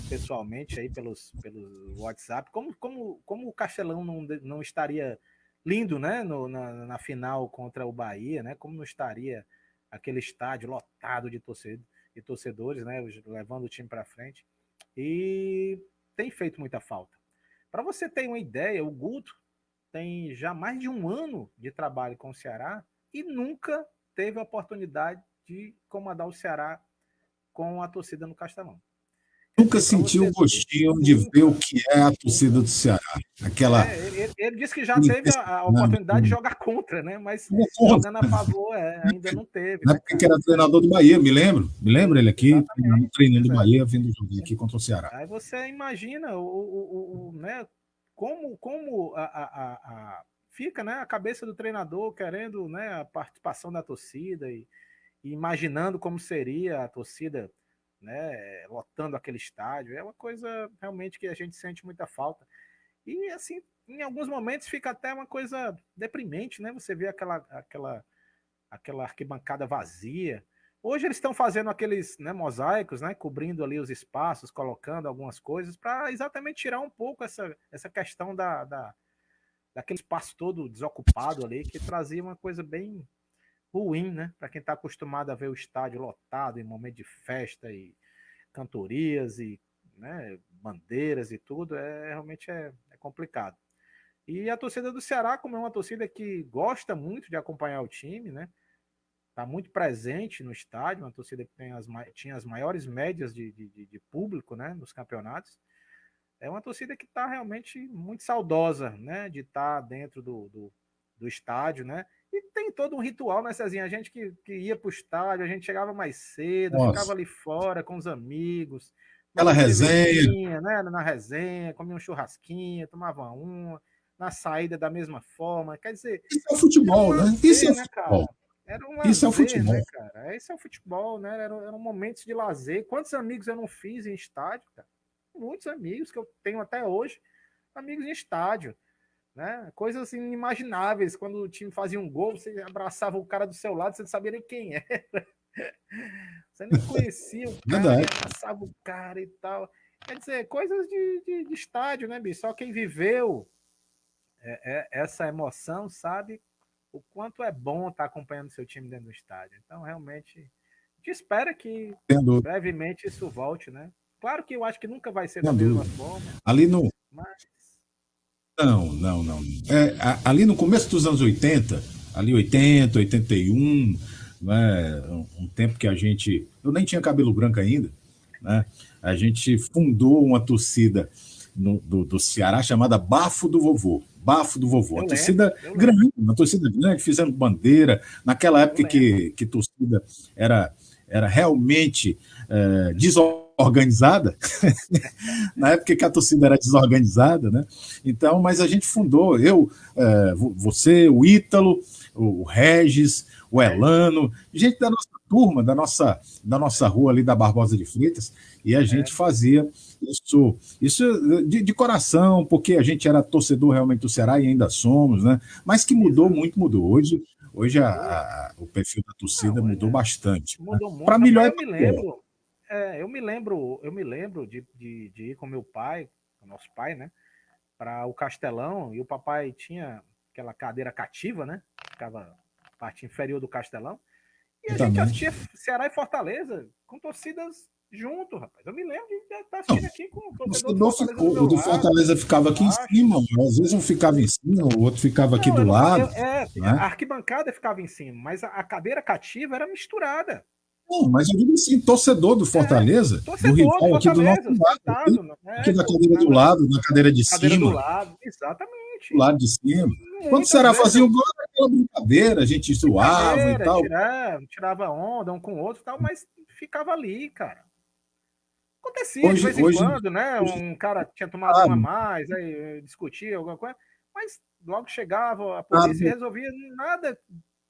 pessoalmente aí pelo WhatsApp, como o Castelão não estaria lindo, né? Na final contra o Bahia, né? Como não estaria aquele estádio lotado de torcedores, né? Levando o time para frente. E tem feito muita falta. Para você ter uma ideia, o Guto tem já mais de um ano de trabalho com o Ceará e nunca teve a oportunidade de comandar o Ceará com a torcida no Castelão. Nunca sentiu o gostinho de ver o que é a torcida do Ceará. Aquela... Ele disse que já teve a oportunidade de jogar contra, né? Mas jogando a favor, ainda não teve. Na época que era treinador do Bahia, me lembro ele aqui, treinando do Bahia, vindo jogar aqui contra o Ceará. Aí você imagina né, como fica, né, a cabeça do treinador querendo, né, a participação da torcida e imaginando como seria a torcida, né, lotando aquele estádio. É uma coisa realmente que a gente sente muita falta. E assim, em alguns momentos fica até uma coisa deprimente, né? Você vê aquela arquibancada vazia. Hoje eles estão fazendo aqueles, né, mosaicos, né, cobrindo ali os espaços, colocando algumas coisas para exatamente tirar um pouco essa questão daquele espaço todo desocupado ali, que trazia uma coisa bem ruim, né? Para quem está acostumado a ver o estádio lotado em momento de festa e cantorias e, né, bandeiras e tudo, realmente é complicado. E a torcida do Ceará, como é uma torcida que gosta muito de acompanhar o time, né? Está muito presente no estádio, uma torcida que tinha as maiores médias de público, né, nos campeonatos. É uma torcida que está realmente muito saudosa, né, de estar dentro do estádio, né? E tem todo um ritual, né, Cezinha? A gente que ia para o estádio, a gente chegava mais cedo, ficava ali fora com os amigos. Aquela resenha. Né, na resenha, comia um churrasquinho, tomava uma, na saída da mesma forma. Quer dizer... Isso é o futebol, né? Isso é o futebol. Era um lazer, isso é o futebol, né, cara? Esse é o futebol, né? Eram momentos de lazer. Quantos amigos eu não fiz em estádio, cara? Muitos amigos que eu tenho até hoje, amigos em estádio, né? Coisas inimagináveis. Quando o time fazia um gol, você abraçava o cara do seu lado, você não sabia nem quem era. Você nem conhecia o cara, abraçava o cara e tal. Quer dizer, coisas de estádio, né, bicho? Só quem viveu essa emoção sabe o quanto é bom estar acompanhando seu time dentro do estádio. Então, realmente, a gente espera que brevemente isso volte, né? Claro que eu acho que nunca vai ser da mesma forma. Ali no... Mas... Não. Ali no começo dos anos 80, ali 80, 81, né, um tempo que a gente... Eu nem tinha cabelo branco ainda, né? A gente fundou uma torcida do Ceará chamada Bafo do Vovô. Uma torcida grande, fizemos bandeira. Naquela época que torcida era realmente desorganizada, na época que a torcida era desorganizada, né? Então, mas a gente fundou, você, o Ítalo, o Regis, o Elano, gente da nossa turma, da nossa rua ali da Barbosa de Freitas, e a gente fazia isso de coração, porque a gente era torcedor realmente do Ceará e ainda somos, né? Mas que mudou muito. Hoje o perfil da torcida mudou bastante. Mudou muito. Para melhor eu me lembro de ir com meu pai, com nosso pai, né? Para o Castelão, e o papai tinha aquela cadeira cativa, né? Ficava na parte inferior do Castelão. E a gente assistia Ceará e Fortaleza com torcidas junto, rapaz. Eu me lembro de estar assistindo aqui com o torcedor o do Fortaleza ficava aqui em cima, às vezes um ficava em cima, o outro ficava aqui do lado. Né? A arquibancada ficava em cima, mas a cadeira cativa era misturada. Não, mas eu digo assim, torcedor do Fortaleza, do rival aqui do nosso lado, aqui da cadeira do lado, na cadeira de cima. Do lado, exatamente. Do lado de cima. Quando o Ceará fazia o gol, aquela brincadeira, a gente zoava e tal. Tirava onda um com o outro e tal, mas ficava ali, cara. Acontecia de vez em quando, né? Um cara tinha tomado uma a mais, aí discutia alguma coisa, mas logo chegava a polícia e resolvia nada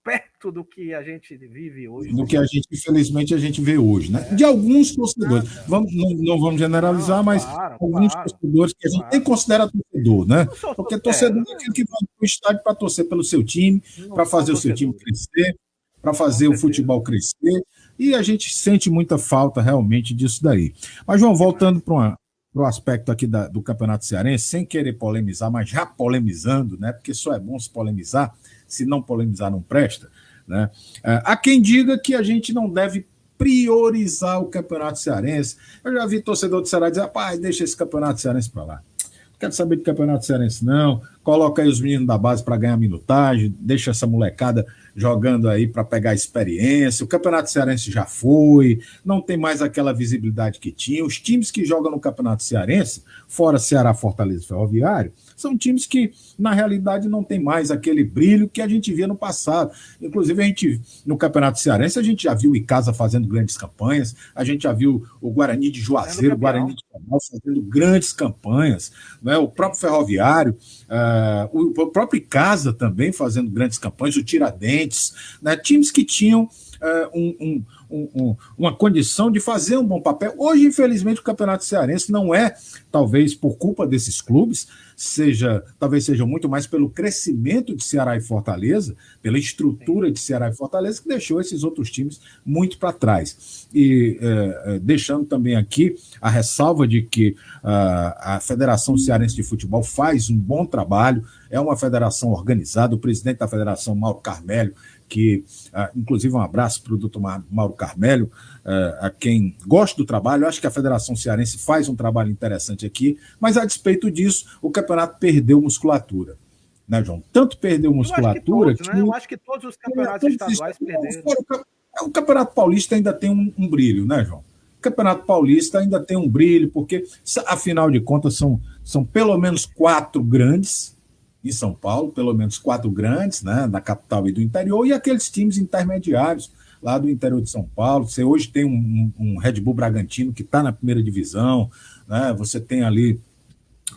perto do que a gente vive hoje. Do que infelizmente, a gente vê hoje, né? De alguns torcedores. Não vamos generalizar, mas alguns torcedores que a gente nem considera torcedor, né? Porque torcedor é aquele que vai para o estádio para torcer pelo seu time, para fazer o seu time crescer, para fazer o futebol crescer, e a gente sente muita falta realmente disso daí. Mas, João, voltando para o aspecto aqui do Campeonato Cearense, sem querer polemizar, mas já polemizando, né? Porque só é bom se polemizar, se não polemizar não presta, né? Há quem diga que a gente não deve priorizar o Campeonato Cearense. Eu já vi torcedor do Ceará dizer, rapaz, deixa esse Campeonato Cearense para lá. Não quero saber de Campeonato Cearense, não. Coloca aí os meninos da base para ganhar minutagem, deixa essa molecada jogando aí para pegar experiência. O Campeonato Cearense já foi, não tem mais aquela visibilidade que tinha. Os times que jogam no Campeonato Cearense, fora Ceará, Fortaleza e Ferroviário, são times que, na realidade, não tem mais aquele brilho que a gente via no passado. Inclusive, no Campeonato Cearense, a gente já viu o Icasa fazendo grandes campanhas, a gente já viu o Guarani de Juazeiro, o Guarani de Cabral fazendo grandes campanhas, né? O próprio Ferroviário, o próprio Icasa também fazendo grandes campanhas, o Tiradentes, né? Times que tinham uma condição de fazer um bom papel. Hoje, infelizmente, o Campeonato Cearense não é, talvez por culpa desses clubes, talvez seja muito mais pelo crescimento de Ceará e Fortaleza, pela estrutura de Ceará e Fortaleza, que deixou esses outros times muito para trás. E deixando também aqui a ressalva de que a Federação Cearense de Futebol faz um bom trabalho, é uma federação organizada, o presidente da federação, Mauro Carmelo, que, inclusive, um abraço para o doutor Mauro Carmelo, a quem gosta do trabalho. Acho que a Federação Cearense faz um trabalho interessante aqui, mas, a despeito disso, o campeonato perdeu musculatura, né, João? Tanto perdeu musculatura eu acho que todos os campeonatos estaduais perderam. O Campeonato Paulista ainda tem um brilho, né, João? O Campeonato Paulista ainda tem um brilho, porque, afinal de contas, são pelo menos 4 grandes em São Paulo, pelo menos 4 grandes, né, da capital e do interior, e aqueles times intermediários lá do interior de São Paulo. Você hoje tem um Red Bull Bragantino que está na primeira divisão, né, você tem ali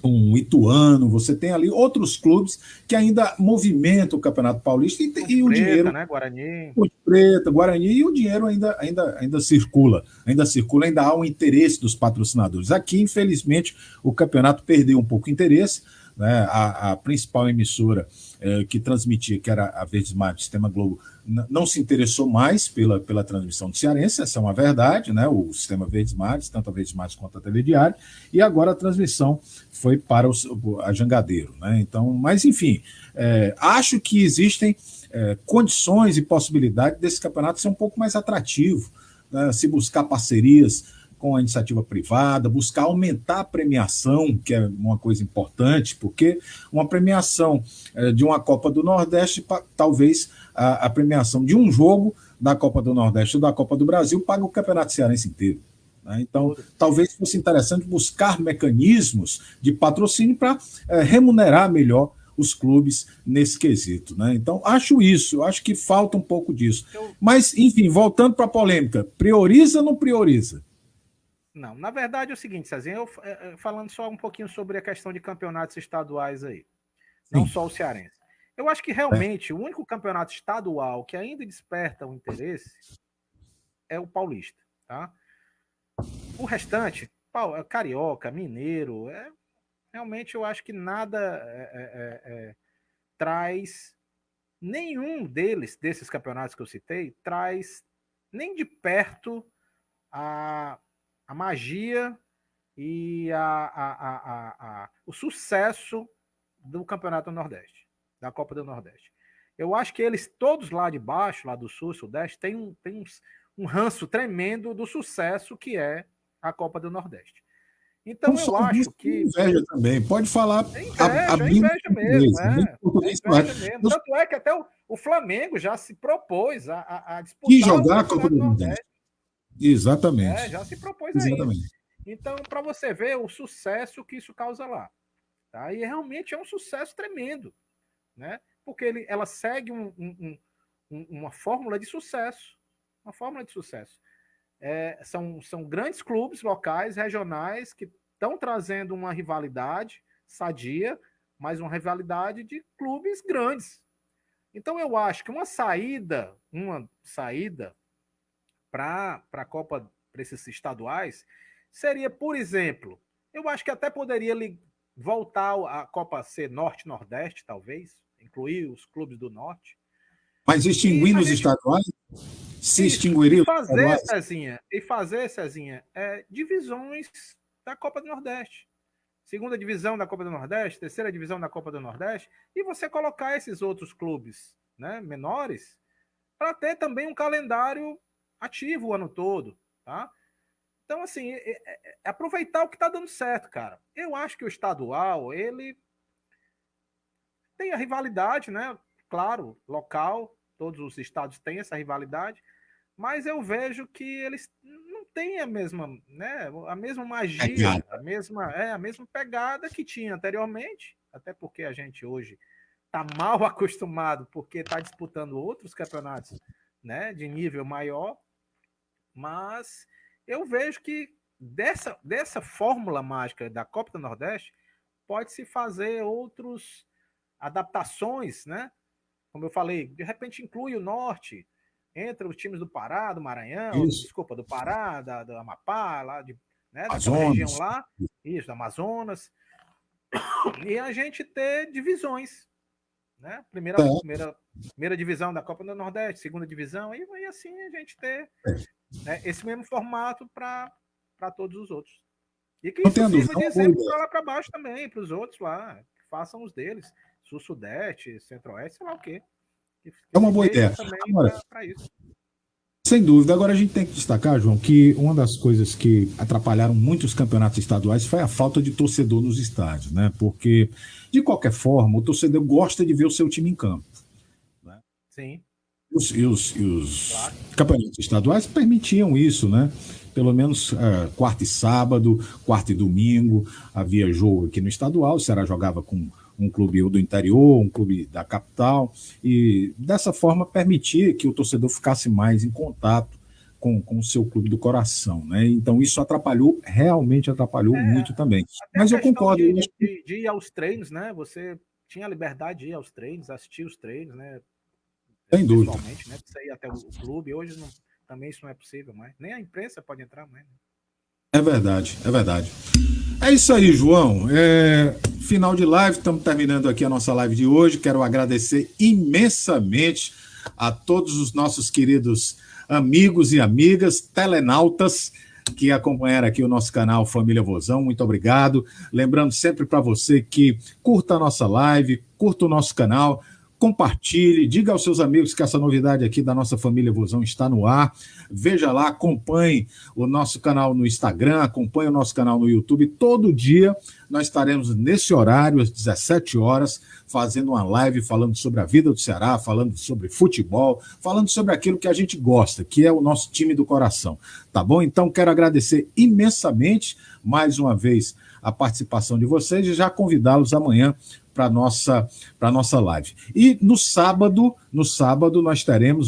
um Ituano, você tem ali outros clubes que ainda movimentam o Campeonato Paulista e o dinheiro, né, Guarani. Ponte Preta, Guarani, e o dinheiro ainda circula, ainda há um interesse dos patrocinadores. Aqui, infelizmente, o campeonato perdeu um pouco o interesse, né? A principal emissora que transmitia, que era a Verdes Mares, Sistema Globo, não se interessou mais pela transmissão do Cearense, essa é uma verdade, né? O Sistema Verdes Mares, tanto a Verdes Mares quanto a TV Diário, e agora a transmissão foi para a Jangadeiro, né? Então, mas enfim, acho que existem condições e possibilidade desse campeonato ser um pouco mais atrativo, né? Se buscar parcerias com a iniciativa privada, buscar aumentar a premiação, que é uma coisa importante, porque uma premiação de uma Copa do Nordeste, talvez a premiação de um jogo da Copa do Nordeste ou da Copa do Brasil paga o Campeonato Cearense inteiro, né? Então, talvez fosse interessante buscar mecanismos de patrocínio para remunerar melhor os clubes nesse quesito, né? Então, acho que falta um pouco disso. Mas, enfim, voltando para a polêmica, prioriza ou não prioriza? Não, na verdade é o seguinte, Cezinha, falando só um pouquinho sobre a questão de campeonatos estaduais aí, não só o cearense. Eu acho que realmente o único campeonato estadual que ainda desperta o interesse é o paulista, tá? O restante, carioca, mineiro, realmente eu acho que nada traz, nenhum desses campeonatos que eu citei, traz nem de perto a magia e o sucesso do Campeonato Nordeste, da Copa do Nordeste. Eu acho que eles todos lá de baixo, lá do Sul, Sudeste, têm um ranço tremendo do sucesso que é a Copa do Nordeste. Então eu acho que... Inveja também, pode falar... Inveja mesmo. Inveja mesmo. Tanto é que até o Flamengo já se propôs a disputar e jogar a Copa do Nordeste. Exatamente. Já se propôs a isso. Então, para você ver o sucesso que isso causa lá. Tá? E realmente é um sucesso tremendo. né? Porque ela segue uma fórmula de sucesso. Uma fórmula de sucesso. São grandes clubes locais, regionais, que estão trazendo uma rivalidade sadia, mas uma rivalidade de clubes grandes. Então eu acho que uma saída para a Copa, para esses estaduais, seria, por exemplo, eu acho que até poderia voltar a Copa ser Norte-Nordeste, talvez, incluir os clubes do Norte. Mas extinguir os estaduais? Se extinguiria os estaduais? E fazer, Cezinha, divisões da Copa do Nordeste. Segunda divisão da Copa do Nordeste, terceira divisão da Copa do Nordeste, e você colocar esses outros clubes, né, menores, para ter também um calendário ativo o ano todo, tá? Então, assim, aproveitar o que está dando certo, cara. Eu acho que o estadual, ele tem a rivalidade, né? Claro, local, todos os estados têm essa rivalidade, mas eu vejo que eles não têm a mesma, né, a mesma magia, a mesma pegada que tinha anteriormente, até porque a gente hoje está mal acostumado, porque está disputando outros campeonatos, né, de nível maior, mas eu vejo que dessa fórmula mágica da Copa do Nordeste pode-se fazer outras adaptações, né? Como eu falei, de repente inclui o Norte, entre os times do Pará, do Maranhão, desculpa, do Pará, do Amapá, lá né, daquela região lá, isso, do Amazonas, e a gente ter divisões, né? Primeira divisão da Copa do Nordeste, segunda divisão, e assim a gente ter né, esse mesmo formato para todos os outros. E que isso sirva de exemplo para lá para baixo também, para os outros lá, que façam os deles, Sul, Sudeste, Centro-Oeste, sei lá o quê. É uma boa ideia. Agora, isso. Sem dúvida. Agora a gente tem que destacar, João, que uma das coisas que atrapalharam muito os campeonatos estaduais foi a falta de torcedor nos estádios, né? Porque, de qualquer forma, o torcedor gosta de ver o seu time em campo. Né? Sim. E os claro. Campeonatos estaduais permitiam isso, né? Pelo menos quarta e sábado, quarta e domingo, havia jogo aqui no estadual, o Ceará jogava com um clube do interior, um clube da capital, e dessa forma permitir que o torcedor ficasse mais em contato com o seu clube do coração, né? Então isso realmente atrapalhou muito também. Mas eu concordo. De ir aos treinos, né? Você tinha a liberdade de ir aos treinos, assistir os treinos, né? Sem dúvida. Pessoalmente, né? Você ir até o clube, hoje também isso não é possível mais. Nem a imprensa pode entrar mais. Né? É verdade, é verdade. É isso aí, João. Final de live, estamos terminando aqui a nossa live de hoje. Quero agradecer imensamente a todos os nossos queridos amigos e amigas, telenautas, que acompanharam aqui o nosso canal Família Vozão. Muito obrigado. Lembrando sempre para você que curta a nossa live, curta o nosso canal, compartilhe, diga aos seus amigos que essa novidade aqui da nossa Família Vozão está no ar. Veja lá, acompanhe o nosso canal no Instagram, acompanhe o nosso canal no YouTube. Todo dia nós estaremos nesse horário, às 17 horas, fazendo uma live falando sobre a vida do Ceará, falando sobre futebol, falando sobre aquilo que a gente gosta, que é o nosso time do coração. Tá bom? Então, quero agradecer imensamente, mais uma vez, a participação de vocês e já convidá-los amanhã para a nossa live. E no sábado nós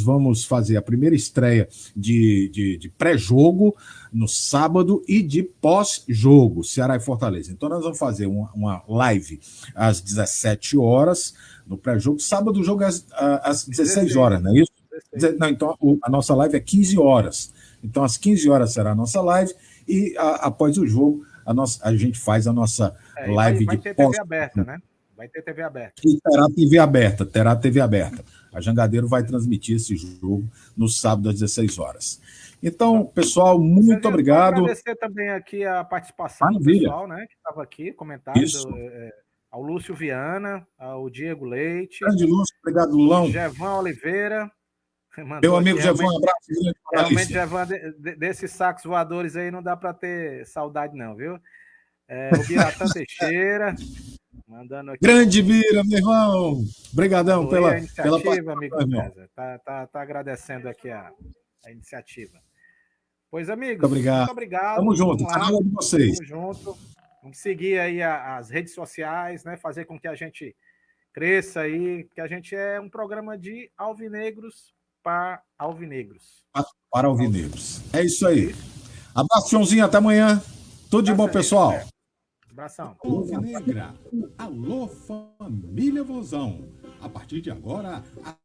vamos fazer a primeira estreia de pré-jogo no sábado e de pós-jogo, Ceará e Fortaleza. Então nós vamos fazer uma live às 17 horas no pré-jogo. Sábado o jogo é às 16 horas, não é isso? 16. Não, então a nossa live é 15 horas. Então às 15 horas será a nossa live e após o jogo a gente faz a nossa live vai de ter TV aberta, né? Vai ter TV aberta. E terá TV aberta. A Jangadeiro vai transmitir esse jogo no sábado às 16 horas. Então, pessoal, muito obrigado. Quero agradecer também aqui a participação do pessoal, né, que estava aqui, comentários, ao Lúcio Viana, ao Diego Leite. Grande Lúcio, obrigado, Lulão. Jevan Oliveira. Meu amigo Jevan, um abraço. Realmente, Jevan, desses sacos voadores aí não dá para ter saudade não, viu? O Biratã Teixeira... Mandando aqui. Grande Bira, meu irmão. Obrigadão pela iniciativa, amigo César. Tá agradecendo aqui a iniciativa. Pois, amigos, muito obrigado. Tamo junto, canal de vocês. Tamo junto. Vamos seguir aí as redes sociais, né? Fazer com que a gente Cresça aí, que a gente é um programa de alvinegros para alvinegros. Para alvinegros. É isso aí. Abraço, Joãozinho, até amanhã. Tudo de bom, pessoal. Abração. Alvinegra. Alô, família Vozão. A partir de agora, a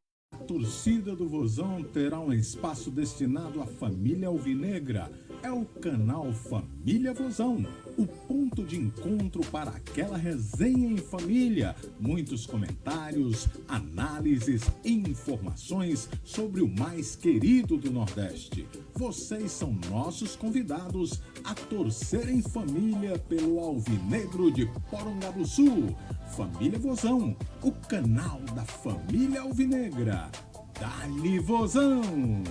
torcida do Vozão terá um espaço destinado à família alvinegra. É o canal Família Vozão, o ponto de encontro para aquela resenha em família. Muitos comentários, análises e informações sobre o mais querido do Nordeste. Vocês são nossos convidados a torcer em família pelo Alvinegro de Porongabuçu. Família Vozão, o canal da família alvinegra. Dali Vozão!